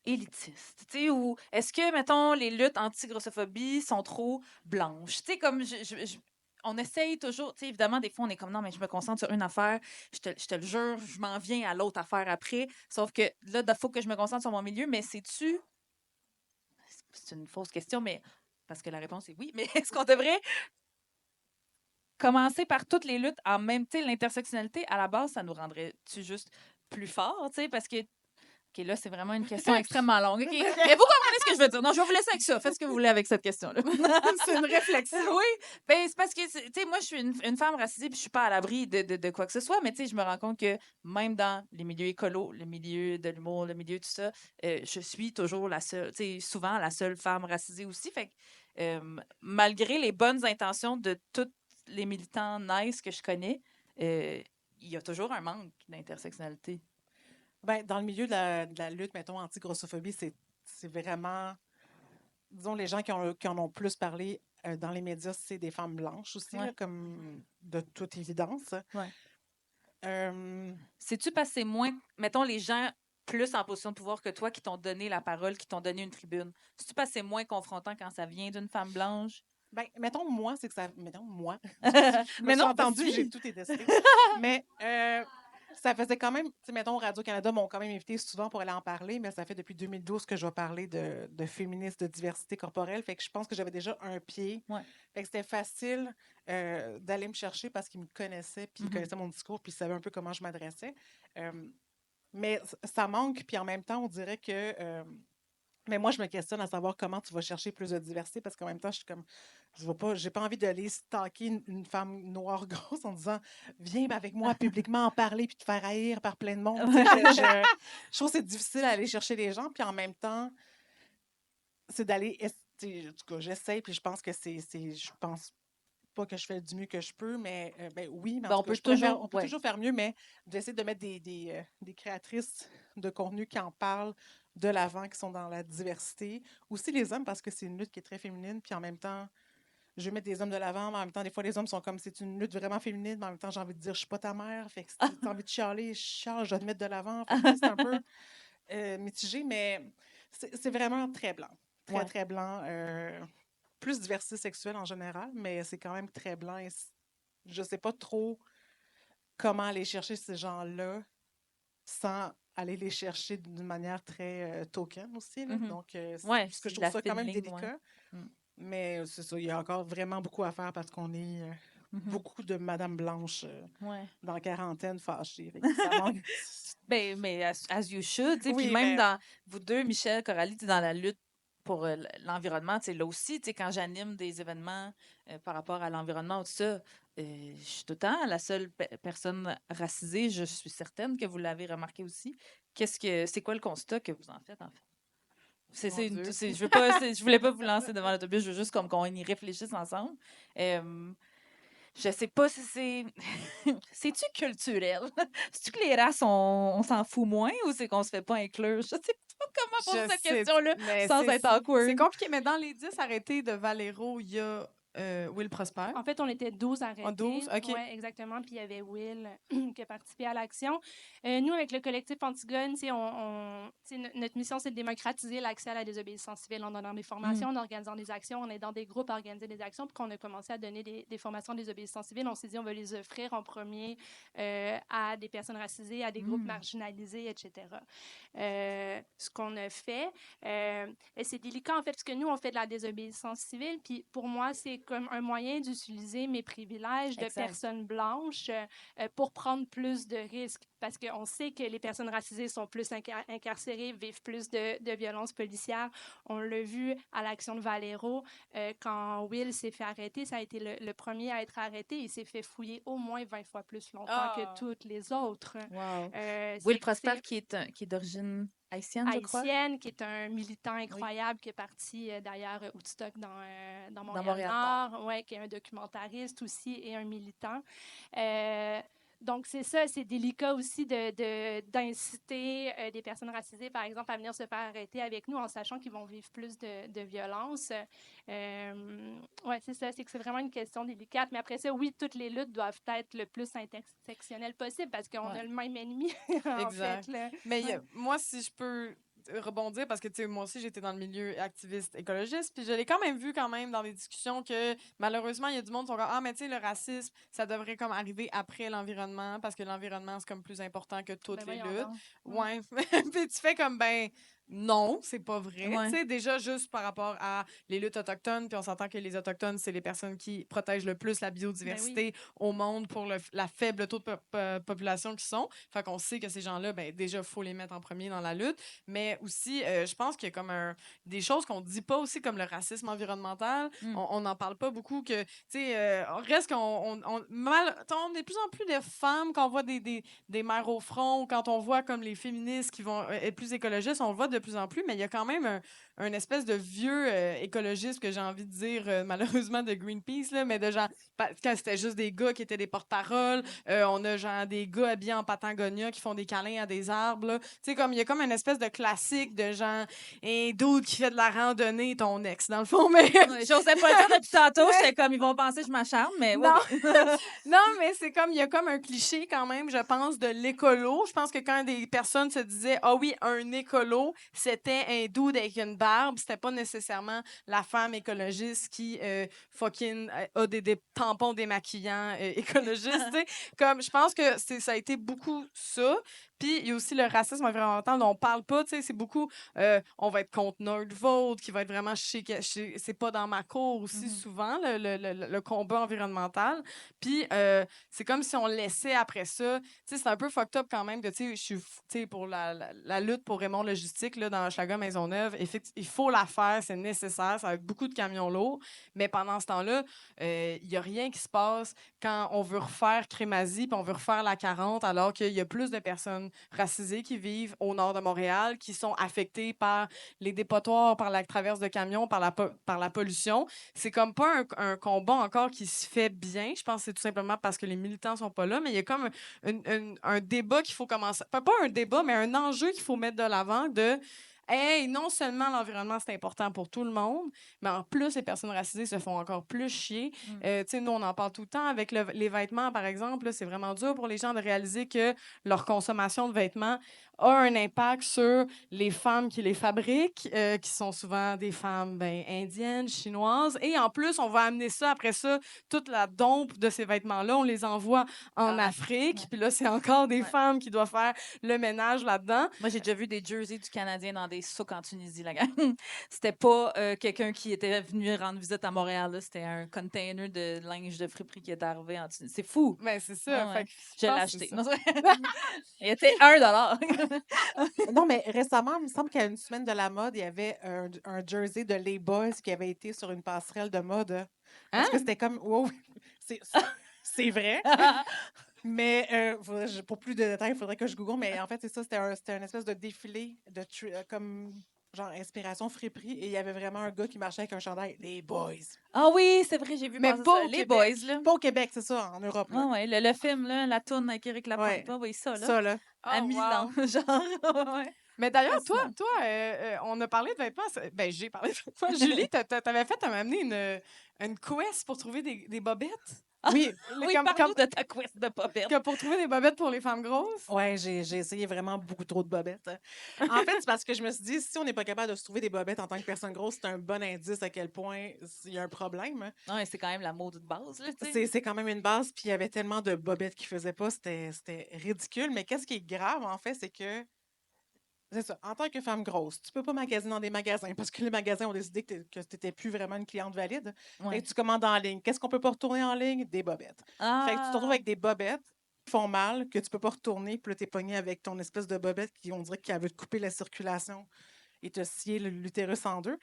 élitiste? T'sais, ou est-ce que, mettons, les luttes anti-grossophobie sont trop blanches? Tu sais, comme on essaye toujours, tu sais, évidemment, des fois, on est comme non, mais je me concentre sur une affaire, je te le jure, je m'en viens à l'autre affaire après. Sauf que là, il faut que je me concentre sur mon milieu, mais c'est-tu. C'est une fausse question, mais. Parce que la réponse est oui, mais est-ce qu'on devrait commencer par toutes les luttes en même temps? L'intersectionnalité, à la base, ça nous rendrait-tu juste plus fort, tu sais, parce que. OK, là, c'est vraiment une question extrêmement longue. OK. Mais vous comprenez ce que je veux dire. Non, je vais vous laisser avec ça. Faites ce que vous voulez avec cette question-là. c'est une réflexion. Oui, ben, c'est parce que, tu sais, moi, je suis une femme racisée puis je suis pas à l'abri de quoi que ce soit, mais tu sais, je me rends compte que même dans les milieux écolos, le milieu de l'humour, le milieu tout ça, je suis toujours la seule, tu sais, souvent la seule femme racisée aussi. Fait que, malgré les bonnes intentions de tous les militants nice que je connais, il y a toujours un manque d'intersectionnalité. Ben, dans le milieu de la lutte, mettons, anti-grossophobie, c'est vraiment, disons, les gens qui en ont plus parlé dans les médias, c'est des femmes blanches aussi, Ouais. là, comme de toute évidence. Ouais. Euh, C'est-tu parce que c'est moins, mettons, les gens plus en position de pouvoir que toi qui t'ont donné la parole, qui t'ont donné une tribune? C'est-tu parce que c'est moins confrontant quand ça vient d'une femme blanche? ben, mettons, moi, c'est que ça. Mettons, moi. Mais Mais non, non, entendu, vas-y. j'ai tout détesté. Mais Ça faisait quand même, tu sais, mettons, Radio-Canada m'ont quand même invité souvent pour aller en parler, mais ça fait depuis 2012 que je vais parler de féminisme, de diversité corporelle. Fait que je pense que j'avais déjà un pied. Ouais. Fait que c'était facile d'aller me chercher parce qu'ils me connaissaient, puis ils connaissaient mon discours, puis ils savaient un peu comment je m'adressais. Mais ça manque, puis en même temps, on dirait que... mais moi, je me questionne à savoir comment tu vas chercher plus de diversité parce qu'en même temps, je suis comme, j'ai pas envie d'aller stalker une femme noire grosse en disant, viens avec moi publiquement en parler puis te faire haïr par plein de monde. Tu sais, je trouve que c'est difficile d'aller chercher les gens, puis en même temps, c'est d'aller, en tout cas, j'essaie, puis je pense que je pense pas que je fais du mieux que je peux, mais ben oui, mais en Ben, tout on cas, peut je pourrais toujours- on peut ouais. toujours faire mieux, mais d'essayer de mettre des créatrices de contenu qui en parlent de l'avant, qui sont dans la diversité. Aussi les hommes, parce que c'est une lutte qui est très féminine, puis en même temps, je veux mettre des hommes de l'avant, mais en même temps, des fois, les hommes sont comme, c'est une lutte vraiment féminine, mais en même temps, j'ai envie de dire, je suis pas ta mère, fait que si tu as envie de chialer, je chiale, je dois te mettre de l'avant. Fait que c'est un peu mitigé, mais c'est vraiment très blanc. Très, Ouais. très blanc. Plus diversité sexuelle en général, mais c'est quand même très blanc. Et je sais pas trop comment aller chercher ces gens-là sans aller les chercher d'une manière très token aussi. Là. Mhm. Donc, Ouais, parce que je c'est trouve la ça quand fine même ligne, délicat. ouais. Mais c'est ça, il y a encore vraiment beaucoup à faire parce qu'on est beaucoup de Madame Blanche Ouais. dans la quarantaine fâchées. Fait que ça manque. Ben, mais as you should, tu sais. Oui, Puis même mais- dans vous deux, Michel, Coralie, tu es dans la lutte pour l'environnement, tu sais, là aussi, tu sais, quand j'anime des événements par rapport à l'environnement ou tout ça, je suis tout le temps la seule personne racisée, je suis certaine que vous l'avez remarqué aussi. C'est quoi le constat que vous en faites, en fait? Mon Dieu. Je voulais pas vous lancer devant l'autobus, je veux juste comme qu'on y réfléchisse ensemble. Je sais pas si c'est. C'est-tu culturel? C'est-tu que les races, on s'en fout moins ou c'est qu'on se fait pas inclure? Je sais pas comment poser Je cette sais, question-là mais sans être awkward. C'est compliqué, mais dans les 10 arrêtés de Valero, il y a Will Prosper. En fait, on était 12 arrêtés. 12, OK. Oui, exactement. Puis il y avait Will qui a participé à l'action. Nous, avec le collectif Antigone, tu sais, notre mission, c'est de démocratiser l'accès à la désobéissance civile en donnant des formations, en organisant des actions, en aidant des groupes à organiser des actions. Puis qu'on a commencé à donner des formations de désobéissance civile, on s'est dit on va les offrir en premier à des personnes racisées, à des groupes marginalisés, etc. Ce qu'on a fait, c'est délicat en fait, parce que nous, on fait de la désobéissance civile. Puis pour moi, c'est comme un moyen d'utiliser mes privilèges de Exact. personne blanche pour prendre plus de risques. Parce qu'on sait que les personnes racisées sont plus incarcérées, vivent plus de violences policières. On l'a vu à l'action de Valero, quand Will s'est fait arrêter, ça a été le premier à être arrêté. Il s'est fait fouiller au moins 20 fois plus longtemps que toutes les autres. Wow. C'est- Will Prosper, c'est- qui est d'origine haïtienne, je crois. haïtienne, qui est un militant incroyable, qui est parti d'ailleurs à Woodstock dans Montréal-Nord. Montréal-Nord, ouais, qui est un documentariste aussi et un militant. Donc, c'est ça, c'est délicat aussi d'inciter des personnes racisées, par exemple, à venir se faire arrêter avec nous en sachant qu'ils vont vivre plus de violence. Oui, c'est ça, c'est que c'est vraiment une question délicate. Mais après ça, oui, toutes les luttes doivent être le plus intersectionnelles possible parce qu'on a le même ennemi, en Exact. fait. Là. Mais moi, si je peux rebondir, parce que tu sais, moi aussi, j'étais dans le milieu activiste écologiste, puis je l'ai quand même vu quand même dans des discussions que malheureusement, il y a du monde qui sont comme, ah, mais tu sais, le racisme, ça devrait comme arriver après l'environnement, parce que l'environnement, c'est comme plus important que toutes Ben les voyons luttes. donc. Ouais. Puis tu fais comme, ben, non, c'est pas vrai. Ouais. Tu sais, déjà, juste par rapport à les luttes autochtones, puis on s'entend que les Autochtones, c'est les personnes qui protègent le plus la biodiversité au monde pour la faible taux de population qu'ils sont. Fait qu'on sait que ces gens-là, ben, déjà, il faut les mettre en premier dans la lutte. Mais aussi, je pense qu'il y a comme des choses qu'on dit pas aussi, comme le racisme environnemental. On n'en parle pas beaucoup. Que, tu sais, on reste qu'on on est de plus en plus de femmes, quand on voit des mères au front, ou quand on voit comme les féministes qui vont être plus écologistes, on le voit de plus en plus, mais il y a quand même un espèce de vieux écologisme que j'ai envie de dire, malheureusement, de Greenpeace, là, mais de genre, quand c'était juste des gars qui étaient des porte-paroles, on a genre des gars habillés en Patagonia qui font des câlins à des arbres, là. Tu sais, comme il y a comme une espèce de classique de genre, un dude qui fait de la randonnée, ton ex, dans le fond, mais... J'osais pas le dire depuis tantôt, j'étais comme, ils vont penser que je m'acharne, mais Non. oui. Non, mais c'est comme, il y a comme un cliché quand même, je pense, de l'écolo. Je pense que quand des personnes se disaient, ah oui, un écolo, c'était un dude avec une barbe. C'était pas nécessairement la femme écologiste qui fucking a des tampons démaquillants écologistes. Tu sais. Comme, je pense que ça a été beaucoup ça. Puis il y a aussi le racisme environnemental dont on parle pas. Tu sais, c'est beaucoup on va être contre Nordvolt, qui va être vraiment c'est pas dans ma cour aussi souvent, le combat environnemental. Puis c'est comme si on laissait après ça. Tu sais, c'est un peu fucked up quand même que, tu sais, je suis, tu sais, pour la lutte pour Raymond Logistique, là, dans Hochelaga Maisonneuve, il faut la faire, c'est nécessaire, ça va être beaucoup de camions lourds. Mais pendant ce temps-là, il y a rien qui se passe quand on veut refaire Crémazie, puis on veut refaire la 40, alors qu'il y a plus de personnes racisées qui vivent au nord de Montréal, qui sont affectées par les dépotoirs, par la traverse de camions, par la pollution. C'est comme pas un combat encore qui se fait bien. Je pense que c'est tout simplement parce que les militants sont pas là, mais il y a comme un débat qu'il faut commencer. Pas un débat, mais un enjeu qu'il faut mettre de l'avant de hey, non seulement l'environnement, c'est important pour tout le monde, mais en plus, les personnes racisées se font encore plus chier. Tu sais, nous, on en parle tout le temps avec les vêtements, par exemple. Là, c'est vraiment dur pour les gens de réaliser que leur consommation de vêtements a un impact sur les femmes qui les fabriquent, qui sont souvent des femmes indiennes, chinoises. Et en plus, on va amener ça, après ça, toute la dompe de ces vêtements-là, on les envoie en Afrique. Puis là, c'est encore des femmes qui doivent faire le ménage là-dedans. Moi, j'ai déjà vu des jerseys du Canadien dans des souks en Tunisie, la gang. C'était pas quelqu'un qui était venu rendre visite à Montréal. Là. C'était un container de linge de friperie qui est arrivé en Tunisie. C'est fou. Ben, c'est ça. Ouais. Fait que Je l'ai pense que acheté. c'est ça. Non, il était $1. Non, mais récemment, il me semble qu'à une semaine de la mode, il y avait un jersey de Les Boys qui avait été sur une passerelle de mode. Parce que c'était comme, wow, c'est vrai. Mais pour plus de détails, il faudrait que je google. Mais en fait, c'est ça, c'était un espèce de défilé comme genre inspiration friperie. Et il y avait vraiment un gars qui marchait avec un chandail Les Boys. Ah oui, c'est vrai, j'ai vu Mais passer pas ça. au Les Québec. Boys, là. Pas au Québec, c'est ça, en Europe. Là. Ah ouais, le film, là, la tourne avec Éric Lapointe. Ouais. Oui, ça, là. Ça, là. À Oh, Milan, wow. genre. Ouais. Mais d'ailleurs, toi, Fascinant. on a parlé de vêtements. Ben, j'ai parlé de vêtements. Julie, t'avais amené une quest pour trouver des bobettes. Oui, Oui, parle-nous de ta quest de popette. Pour trouver des bobettes pour les femmes grosses. ouais, j'ai essayé vraiment beaucoup trop de bobettes. En fait, c'est parce que je me suis dit, si on n'est pas capable de se trouver des bobettes en tant que personne grosse, c'est un bon indice à quel point il y a un problème. Non, c'est quand même la mode de base, là, tu sais. C'est quand même une base, puis il y avait tellement de bobettes qui faisaient pas, c'était ridicule. Mais qu'est-ce qui est grave, en fait, c'est que, c'est ça, en tant que femme grosse, tu peux pas magasiner dans des magasins parce que les magasins ont décidé que tu n'étais plus vraiment une cliente valide. Ouais. Et tu commandes en ligne. Qu'est-ce qu'on peut pas retourner en ligne? Des bobettes. Fait que tu te retrouves avec des bobettes qui font mal, que tu peux pas retourner, puis là, t'es pogné avec ton espèce de bobette qui, on dirait qu'elle veut te couper la circulation et te scier l'utérus en deux.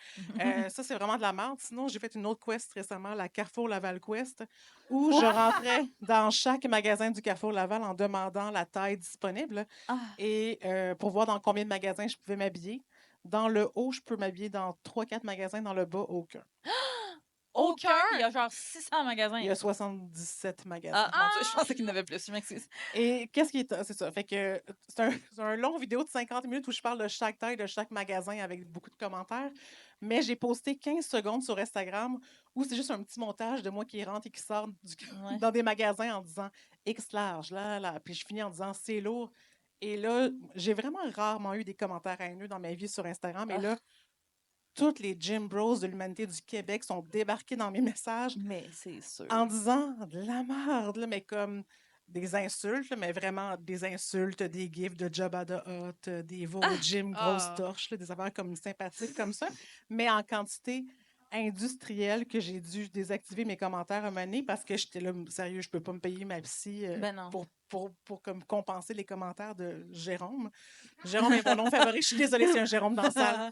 Ça, c'est vraiment de la merde. Sinon, j'ai fait une autre quest récemment, la Carrefour Laval Quest, où je rentrais dans chaque magasin du Carrefour Laval en demandant la taille disponible et pour voir dans combien de magasins je pouvais m'habiller. Dans le haut, je peux m'habiller dans 3-4 magasins, dans le bas, aucun. Aucun! Il y a genre 600 magasins. Il y a 77 magasins. Ah, mon Dieu, je pensais qu'il y en avait plus, je m'excuse. Et qu'est-ce qui est. C'est ça. Fait que c'est un long vidéo de 50 minutes où je parle de chaque taille de chaque magasin avec beaucoup de commentaires. Mais j'ai posté 15 secondes sur Instagram où c'est juste un petit montage de moi qui rentre et qui sort dans des magasins en disant X large, là. Puis je finis en disant c'est lourd. Et là, j'ai vraiment rarement eu des commentaires haineux dans ma vie sur Instagram. Et là, toutes les gym bros de l'humanité du Québec sont débarqués dans mes messages. Mais c'est sûr. En disant de la merde, là, mais comme des insultes, là, mais vraiment des insultes, des gifs de Jabba the Hutt, des veaux gym grosses torches, là, des affaires comme sympathiques comme ça, mais en quantité industrielle que j'ai dû désactiver mes commentaires à un moment donné parce que j'étais là, sérieux, je peux pas me payer ma psy pour comme compenser les commentaires de Jérôme. Jérôme est mon nom favori. Je suis désolée s'il y a un Jérôme dans la salle.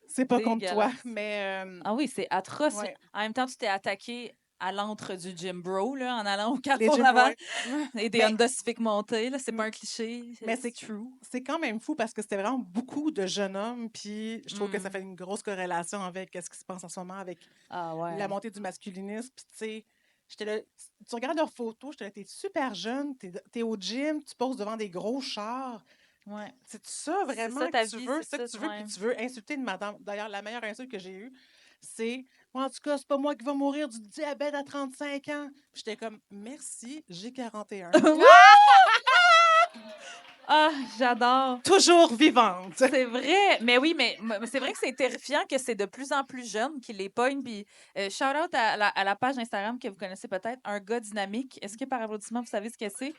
C'est pas contre toi, mais... Ah oui, c'est atroce. Ouais. En même temps, tu t'es attaqué à l'antre du gym bro, là, en allant au Les Carrefour gym Laval. boys. Et des Honda Civic montés, là. C'est pas un cliché. Mais c'est true. C'est quand même fou parce que c'était vraiment beaucoup de jeunes hommes, puis je trouve que ça fait une grosse corrélation avec ce qui se passe en ce moment avec la montée du masculinisme. Puis tu sais, j'étais là, tu regardes leurs photos, j'étais là, t'es super jeune, t'es au gym, tu poses devant des gros chars. Ouais. C'est ça vraiment ça, ta que tu vie, veux? c'est C'est ça que ça, tu veux? ouais. Puis tu veux insulter une madame. D'ailleurs, la meilleure insulte que j'ai eue, c'est moi, en tout cas, c'est pas moi qui va mourir du diabète à 35 ans. Puis j'étais comme merci, j'ai 41. Ah, j'adore. Toujours vivante. C'est vrai. Mais oui, mais c'est vrai que c'est terrifiant que c'est de plus en plus jeune qui les pognent. Puis, shout-out à la page Instagram que vous connaissez peut-être, Un gars dynamique. Est-ce que par applaudissement, vous savez ce que c'est?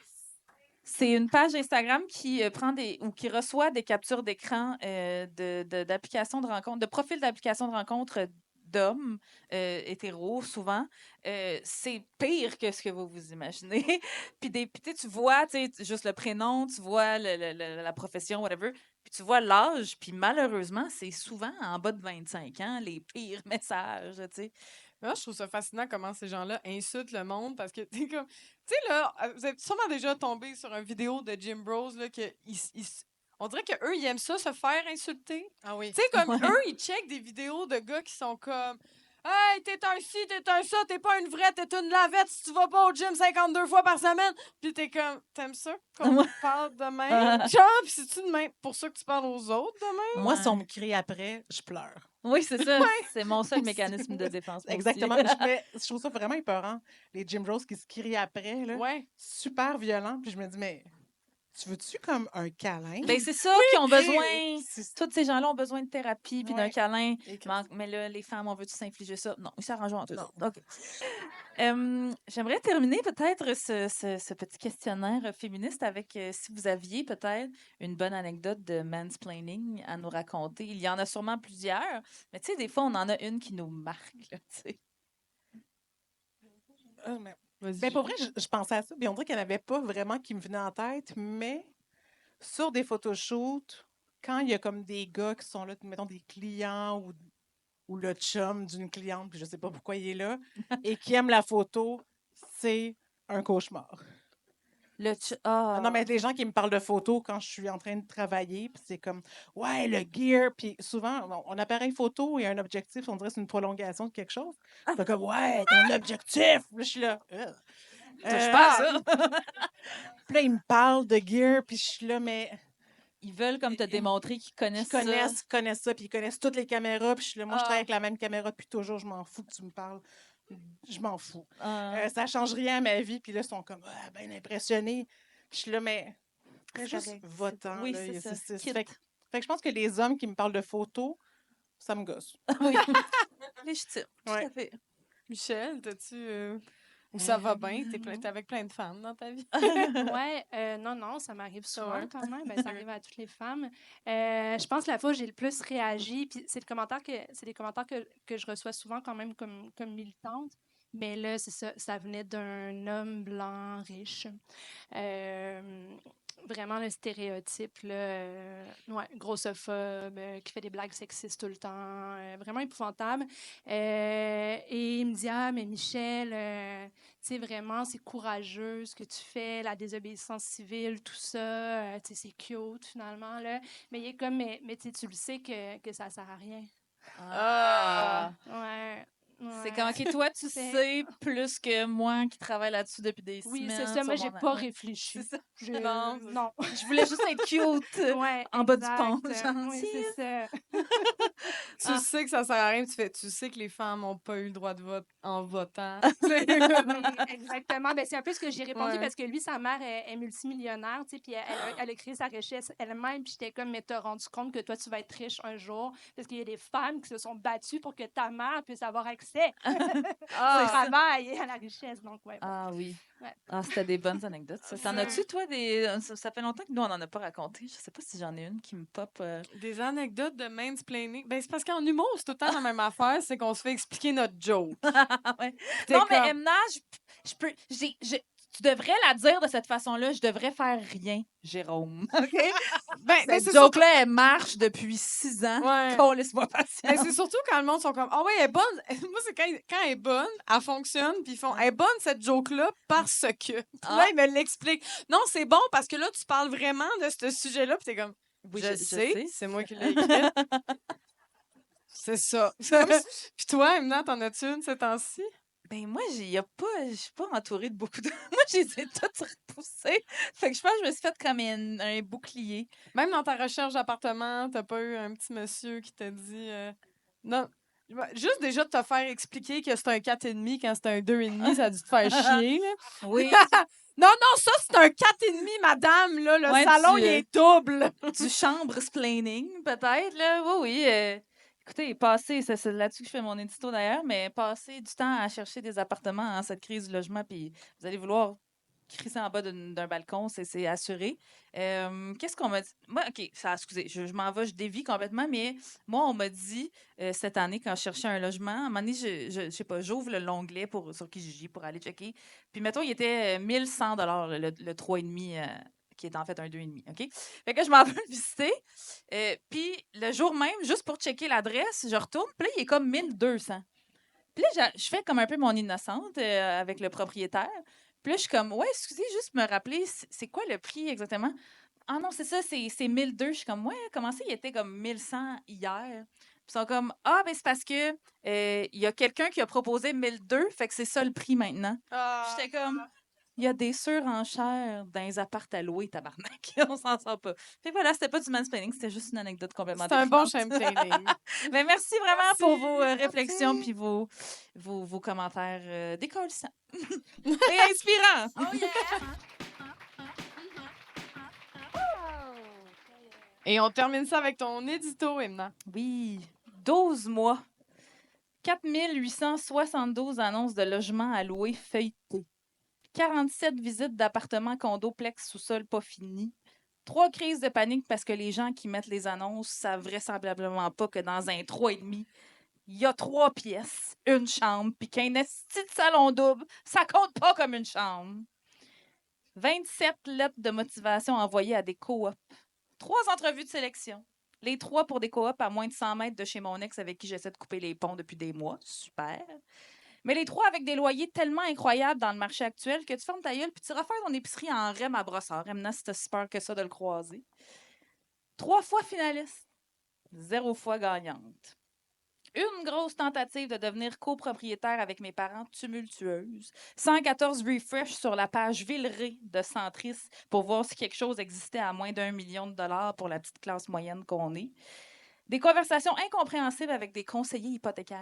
C'est une page Instagram qui prend ou qui reçoit des captures d'écran d'applications de rencontres, de profils d'applications de rencontres d'hommes hétéros, souvent. C'est pire que ce que vous vous imaginez. Puis tu vois, juste le prénom, tu vois la profession, whatever, puis tu vois l'âge, puis malheureusement, c'est souvent en bas de 25 ans, les pires messages, tu sais. Moi, je trouve ça fascinant comment ces gens-là insultent le monde parce que, t'es comme. Tu sais, là, vous êtes sûrement déjà tombé sur une vidéo de Jim Bros, là, que on dirait qu'eux, ils aiment ça, se faire insulter. Ah oui. Tu sais, comme Ouais. eux, ils checkent des vidéos de gars qui sont comme. Hey, t'es un ci, t'es un ça, t'es pas une vraie, t'es une lavette si tu vas pas au gym 52 fois par semaine. Puis t'es comme, t'aimes ça qu'on Ouais. parle de même? Genre, pis c'est-tu de même pour ça que tu parles aux autres de même? Moi, Ouais. si on me crie après, je pleure. Oui, c'est ça. C'est mon seul mécanisme de défense. moi aussi. Exactement. Je trouve ça vraiment épeurant. Les Jim Bros qui se crient après, là, Ouais. super violent. Puis je me dis, mais tu veux-tu comme un câlin? Ben, c'est ça qu'ils ont besoin. C'est- Tous ces gens-là ont besoin de thérapie puis d'un Ouais. câlin. Et que- Mais là, les femmes, on veut-tu s'infliger ça? Non, ils s'arrangent entre eux Non. autres. OK. J'aimerais terminer peut-être ce petit questionnaire féministe avec si vous aviez peut-être une bonne anecdote de mansplaining à nous raconter. Il y en a sûrement plusieurs, mais tu sais, des fois, on en a une qui nous marque. Là, tu sais. Mais Vas-y. ben, pour vrai, je pensais à ça. Puis on dirait qu'il n'y en avait pas vraiment qui me venaient en tête, mais sur des photoshoots, quand il y a comme des gars qui sont là, mettons des clients ou le chum d'une cliente, puis je sais pas pourquoi il est là, et qui aime la photo, c'est un cauchemar. Ah non, mais les gens qui me parlent de photos quand je suis en train de travailler, puis c'est comme, ouais, le gear, puis souvent, bon, un appareil photo et un objectif, on dirait que c'est une prolongation de quelque chose. Fait comme, ouais, ton objectif! Là, je suis là, Touche pas à ça. Puis là, ils me parlent de gear, puis je suis là, mais Ils veulent comme te démontrer qu'ils connaissent ils connaissent ça, puis ils connaissent toutes les caméras, puis je suis là, moi, je Ah. travaille avec la même caméra depuis toujours, je m'en fous que tu me parles. Je m'en fous. ça. Ça change rien à ma vie, puis là, ils sont comme, ben impressionnés. Puis je suis là, mais C'est juste correct. votant. Oui, là, c'est ça. Quitte. Fait que je pense que les hommes qui me parlent de photos, ça me gosse. Oui. Légitime. Tout Ouais. à fait. Michel, t'as-tu. Ou ça va bien? T'es avec plein de femmes dans ta vie? Ouais, non, ça m'arrive souvent ouais? quand même. Ben, ça arrive à toutes les femmes. Je pense que la fois où j'ai le plus réagi, puis c'est des commentaires que je reçois souvent quand même comme militante. Mais là, c'est ça, ça venait d'un homme blanc riche. Vraiment le stéréotype, là, ouais, grossophobe, qui fait des blagues sexistes tout le temps, vraiment épouvantable. Et il me dit, ah, mais Michel, tu sais, vraiment, c'est courageux ce que tu fais, la désobéissance civile, tout ça, tu sais, c'est cute finalement, là. Mais il est comme, mais tu le sais que ça sert à rien. Ah. Ouais. C'est comme, OK, toi, tu C'est- sais plus que moi qui travaille là-dessus depuis des Oui, semaines. c'est ça. sur Moi, j'ai mon- pas Ouais. réfléchi. C'est ça. Non. Non. Je voulais juste être cute. Ouais, En bas du pont, exact. genre, Oui, si. c'est ça. Tu Ah. sais que ça sert à rien, tu sais que les femmes n'ont pas eu le droit de vote en votant. Oui, exactement. Ben, c'est un peu ce que j'ai répondu Ouais. parce que lui, sa mère est multimillionnaire, tu sais, puis elle a créé sa richesse elle-même, puis j'étais comme, mais t'as rendu compte que toi, tu vas être riche un jour parce qu'il y a des femmes qui se sont battues pour que ta mère puisse avoir accès au travail et à la richesse. Donc, ouais. Ah oui. Ouais. Ah, c'était des bonnes anecdotes. Ça. T'en Ouais. as-tu, toi, ça fait longtemps que nous, on n'en a pas raconté. Je sais pas si j'en ai une qui me pop. Des anecdotes de mansplaining. Ben, c'est parce qu'en humour, c'est tout le temps la même affaire, c'est qu'on se fait expliquer notre joke. Ouais. T'es Non, mais comme- Emna, tu devrais la dire de cette façon-là. Je devrais faire rien, Jérôme. OK? Ben, Cette c'est joke-là, elle marche depuis 6 ans. Ouais. Qu'on laisse-moi patient. Ben, c'est surtout quand le monde sont comme, ah ouais, elle est bonne. Moi, c'est quand elle est bonne, elle fonctionne, puis ils font, elle est bonne cette joke-là parce que. Puis Ah. là, ils me l'expliquent. Non, c'est bon parce que là, tu parles vraiment de ce sujet-là, puis t'es comme, Oui, je sais, c'est moi qui l'ai écrit. C'est ça. Puis toi, Emna, t'en as-tu une ces temps-ci? Ben moi, je suis pas entourée de beaucoup de... Moi, je les ai toutes repoussées. Fait que je pense que je me suis fait comme un bouclier. Même dans ta recherche d'appartement, t'as pas eu un petit monsieur qui t'a dit, non, Juste déjà de te faire expliquer que c'est un 4,5 quand c'est un 2,5, ça a dû te faire chier. Là. Oui, Non, ça, c'est un 4,5, madame. Là, le Ouais, salon, du, il est double. du chambre-splaining, peut-être, là. Oui. Écoutez, passer, c'est là-dessus que je fais mon édito d'ailleurs, mais passer du temps à chercher des appartements en cette crise du logement, puis vous allez vouloir crisser en bas d'un balcon, c'est assuré. Qu'est-ce qu'on m'a dit? Moi, OK, excusez, je m'en vais, je dévie complètement, mais moi, on m'a dit cette année, quand je cherchais un logement, à un moment donné, je sais pas, j'ouvre l'onglet sur Kijiji pour aller checker. Puis, mettons, il était 1100 le 3,5 qui est en fait un 2,5, OK? Fait que je m'en vais le visiter. Puis, le jour même, juste pour checker l'adresse, je retourne, puis là, il est comme 1200. Puis là, je fais comme un peu mon innocente avec le propriétaire. Puis là, je suis comme, ouais, excusez, juste me rappeler, c'est quoi le prix exactement? Ah non, c'est ça, c'est 1200. Je suis comme, ouais, comment ça, il était comme 1100 hier? Puis ils sont comme, ah, ben c'est parce que il y a quelqu'un qui a proposé 1200, fait que c'est ça le prix maintenant. Puis j'étais comme, il y a des surenchères dans les appartes à louer, tabarnak. On s'en sort pas. Fait que voilà, c'était pas du mansplaining, c'était juste une anecdote complètement C'est un bon déprimante. shamefailing. Mais merci vraiment pour vos Merci. réflexions puis vos commentaires décollissants et inspirants. Oh yeah! Et on termine ça avec ton édito, Emna. Oui, 12 mois. 4872 annonces de logements à louer feuilletées. 47 visites d'appartements, condos, plex, sous-sol pas finis. 3 crises de panique parce que les gens qui mettent les annonces savent vraisemblablement pas que dans un 3,5, il y a 3 pièces, une chambre, puis qu'un esti de salon double, ça compte pas comme une chambre. 27 lettres de motivation envoyées à des coops. 3 entrevues de sélection. Les 3 pour des coops à moins de 100 mètres de chez mon ex avec qui j'essaie de couper les ponts depuis des mois. Super. Mais les 3 avec des loyers tellement incroyables dans le marché actuel que tu fermes ta gueule puis tu iras faire ton épicerie en REM à brossard. Remna, si t'as si peur que ça de le croiser. 3 fois finaliste. 0 fois gagnante. Une grosse tentative de devenir copropriétaire avec mes parents tumultueuse. 114 refresh sur la page Villeray de Centris pour voir si quelque chose existait à moins d'1 million de dollars pour la petite classe moyenne qu'on est. Des conversations incompréhensibles avec des conseillers hypothécaires.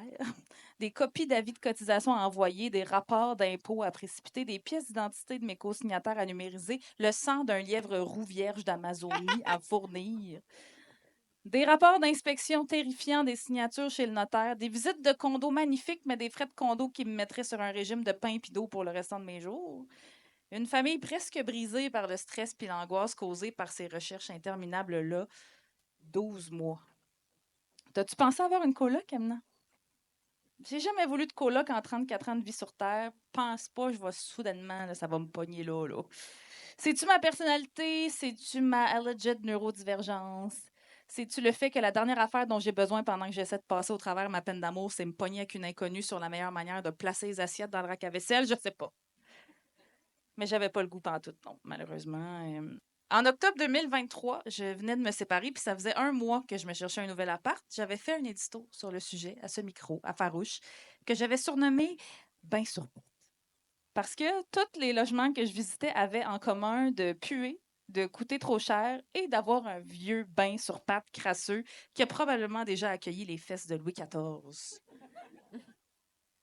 Des copies d'avis de cotisation à envoyer, des rapports d'impôts à précipiter, des pièces d'identité de mes co-signataires à numériser, le sang d'un lièvre roux vierge d'Amazonie à fournir. Des rapports d'inspection terrifiants des signatures chez le notaire, des visites de condos magnifiques, mais des frais de condo qui me mettraient sur un régime de pain pis d'eau pour le restant de mes jours. Une famille presque brisée par le stress puis l'angoisse causée par ces recherches interminables-là. 12 mois. T'as-tu pensé avoir une coloc, Amna? J'ai jamais voulu de coloc en 34 ans de vie sur Terre. Pense pas, je vais soudainement, là, ça va me pogner là. C'est-tu ma personnalité? C'est-tu ma alleged neurodivergence? C'est-tu le fait que la dernière affaire dont j'ai besoin pendant que j'essaie de passer au travers ma peine d'amour, c'est me pogner avec une inconnue sur la meilleure manière de placer les assiettes dans le rack à vaisselle? Je sais pas. Mais j'avais pas le goût pantoute, non, malheureusement. En octobre 2023, je venais de me séparer, puis ça faisait 1 mois que je me cherchais un nouvel appart. J'avais fait un édito sur le sujet, à ce micro, à Farouche, que j'avais surnommé « Bain sur pattes ». Parce que tous les logements que je visitais avaient en commun de puer, de coûter trop cher et d'avoir un vieux bain sur pattes crasseux qui a probablement déjà accueilli les fesses de Louis XIV.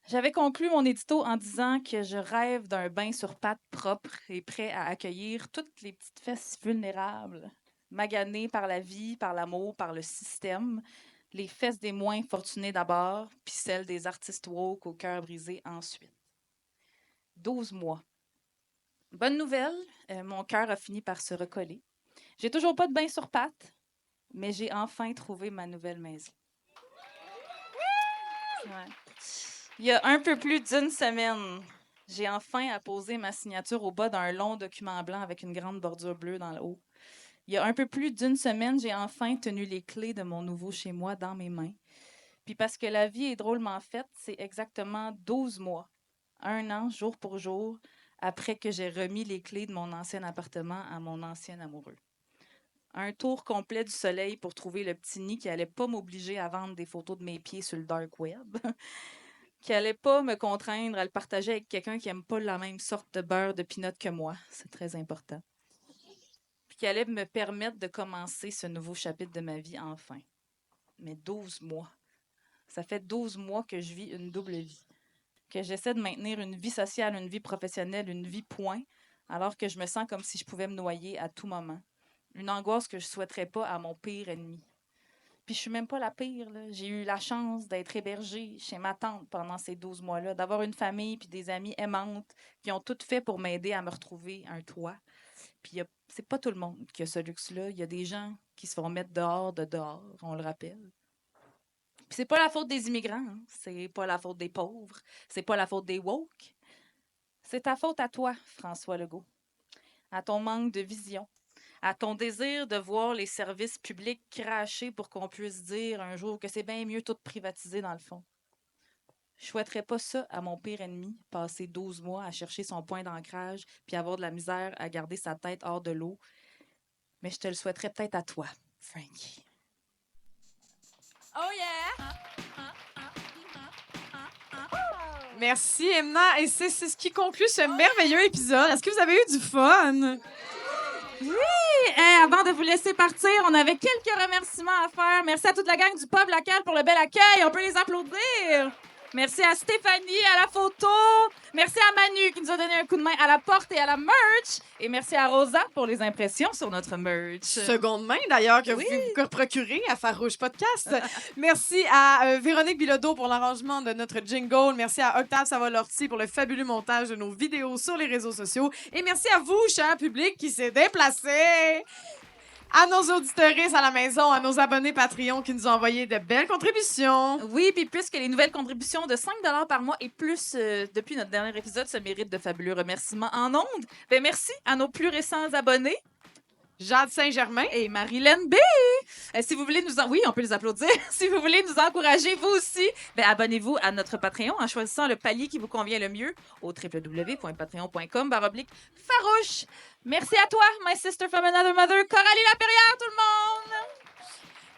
J'avais conclu mon édito en disant que je rêve d'un bain sur pattes propre et prêt à accueillir toutes les petites fesses vulnérables, maganées par la vie, par l'amour, par le système, les fesses des moins fortunés d'abord, puis celles des artistes woke au cœur brisé ensuite. 12 mois. Bonne nouvelle, mon cœur a fini par se recoller. J'ai toujours pas de bain sur pattes, mais j'ai enfin trouvé ma nouvelle maison. Ouais. Il y a un peu plus d'1 semaine, j'ai enfin apposé ma signature au bas d'un long document blanc avec une grande bordure bleue dans le haut. Il y a un peu plus d'1 semaine, j'ai enfin tenu les clés de mon nouveau chez-moi dans mes mains. Puis parce que la vie est drôlement faite, c'est exactement 12 mois, 1 an, jour pour jour, après que j'ai remis les clés de mon ancien appartement à mon ancien amoureux. Un tour complet du soleil pour trouver le petit nid qui allait pas m'obliger à vendre des photos de mes pieds sur le dark web, qui allait pas me contraindre à le partager avec quelqu'un qui aime pas la même sorte de beurre de pinot que moi, c'est très important, puis qui allait me permettre de commencer ce nouveau chapitre de ma vie enfin. Mais 12 mois, Ça fait 12 mois que je vis une double vie. Que j'essaie de maintenir une vie sociale, une vie professionnelle, une vie point, alors que je me sens comme si je pouvais me noyer à tout moment. Une angoisse que je ne souhaiterais pas à mon pire ennemi. Puis je suis même pas la pire, là. J'ai eu la chance d'être hébergée chez ma tante pendant ces 12 mois-là, d'avoir une famille puis des amies aimantes qui ont tout fait pour m'aider à me retrouver un toit. Puis c'est pas tout le monde qui a ce luxe-là. Il y a des gens qui se font mettre dehors de dehors, on le rappelle. Puis c'est pas la faute des immigrants, hein. C'est pas la faute des pauvres, c'est pas la faute des woke. C'est ta faute à toi, François Legault. À ton manque de vision. À ton désir de voir les services publics cracher pour qu'on puisse dire un jour que c'est bien mieux tout privatiser dans le fond. Je souhaiterais pas ça à mon pire ennemi, passer 12 mois à chercher son point d'ancrage puis avoir de la misère à garder sa tête hors de l'eau. Mais je te le souhaiterais peut-être à toi, Frankie. Oh yeah! Merci, Emna. Et c'est ce qui conclut ce merveilleux épisode. Est-ce que vous avez eu du fun? Hey, avant de vous laisser partir, on avait quelques remerciements à faire. Merci à toute la gang du Pub Local pour le bel accueil. On peut les applaudir. Merci à Stéphanie à la photo. Merci à Manu qui nous a donné un coup de main à la porte et à la merch. Et merci à Rosa pour les impressions sur notre merch. Seconde main, d'ailleurs, que vous pouvez vous procurer à Farouche Podcast. Merci à Véronique Bilodeau pour l'arrangement de notre jingle. Merci à Octave Savalorti pour le fabuleux montage de nos vidéos sur les réseaux sociaux. Et merci à vous, cher public, qui s'est déplacé. À nos auditeuristes à la maison, à nos abonnés Patreon qui nous ont envoyé de belles contributions. Oui, puis puisque les nouvelles contributions de 5 $ par mois et plus depuis notre dernier épisode se méritent de fabuleux remerciements en ondes, ben merci à nos plus récents abonnés. Jade Saint-Germain. Et Marilyn B. Si vous voulez oui, on peut les applaudir. Si vous voulez nous encourager, vous aussi, ben abonnez-vous à notre Patreon en choisissant le palier qui vous convient le mieux au www.patreon.com/farouche. Merci à toi, my sister from another mother, Coralie Lapierre, tout le monde!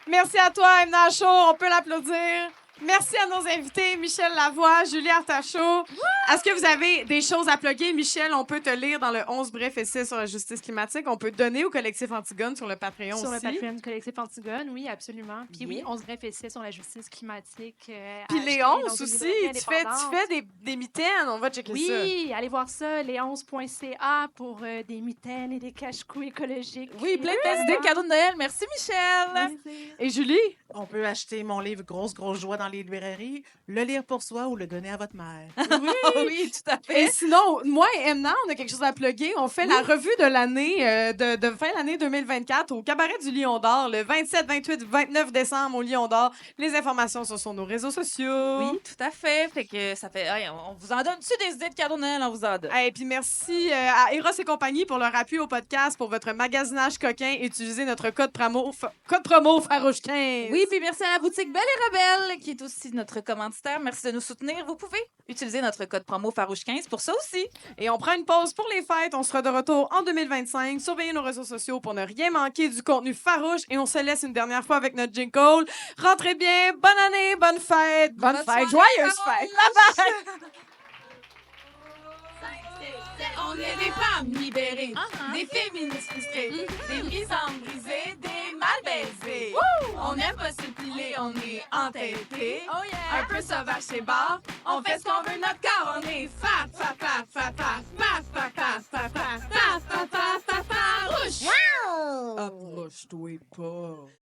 Merci à toi, Emna Chaud. On peut l'applaudir. Merci à nos invités, Michel Lavoie, Julie Artachot. Est-ce que vous avez des choses à plugger? Michel, on peut te lire dans le 11 bref essai sur la justice climatique. On peut donner au collectif Antigone sur le Patreon Sur aussi. le Patreon du collectif Antigone, oui, absolument. Puis Oui. oui, 11 brefs essais sur la justice climatique. Puis à acheter Léonce dans une aussi, librairie tu fais indépendante. des mitaines. On va checker ça. Oui, allez voir ça, léonce.ca pour des mitaines et des cache-coups écologiques. Oui, plein de idées de cadeaux de Noël. Merci, Michel! Merci. Et Julie? On peut acheter mon livre Grosse joie dans les librairies, le lire pour soi ou le donner à votre mère. Oui, tout à fait. Et sinon, moi et Emna, on a quelque chose à plugger. On fait la revue de l'année, de fin d'année 2024 au Cabaret du Lion d'Or, le 27, 28, 29 décembre au Lion d'Or. Les informations sont sur nos réseaux sociaux. Oui, tout à fait. Fait que ça fait... Hey, on vous en donne-tu des idées de cadeaux de Noël? On vous en donne. Et puis merci à Eros et compagnie pour leur appui au podcast, pour votre magasinage coquin. Utilisez notre code promo Farouche 15. Oui, puis merci à la boutique Belle et Rebelle, qui est aussi notre commanditaire. Merci de nous soutenir. Vous pouvez utiliser notre code promo Farouche15 pour ça aussi. Et on prend une pause pour les fêtes. On sera de retour en 2025. Surveillez nos réseaux sociaux pour ne rien manquer du contenu farouche. Et on se laisse une dernière fois avec notre jingle. Rentrez bien. Bonne année, bonne fête. Bonne fête. soirée, Joyeuse Farouche. fête. Bye bye. On est des femmes libérées, des féministes frustrées, des mises en brisées, des mal baisées. On aime pas s'épiler, on est entêtés. Un peu sauvage chez bar, on fait ce qu'on veut, notre corps, on est fat, fat, fat, fat, fat, fat, fat.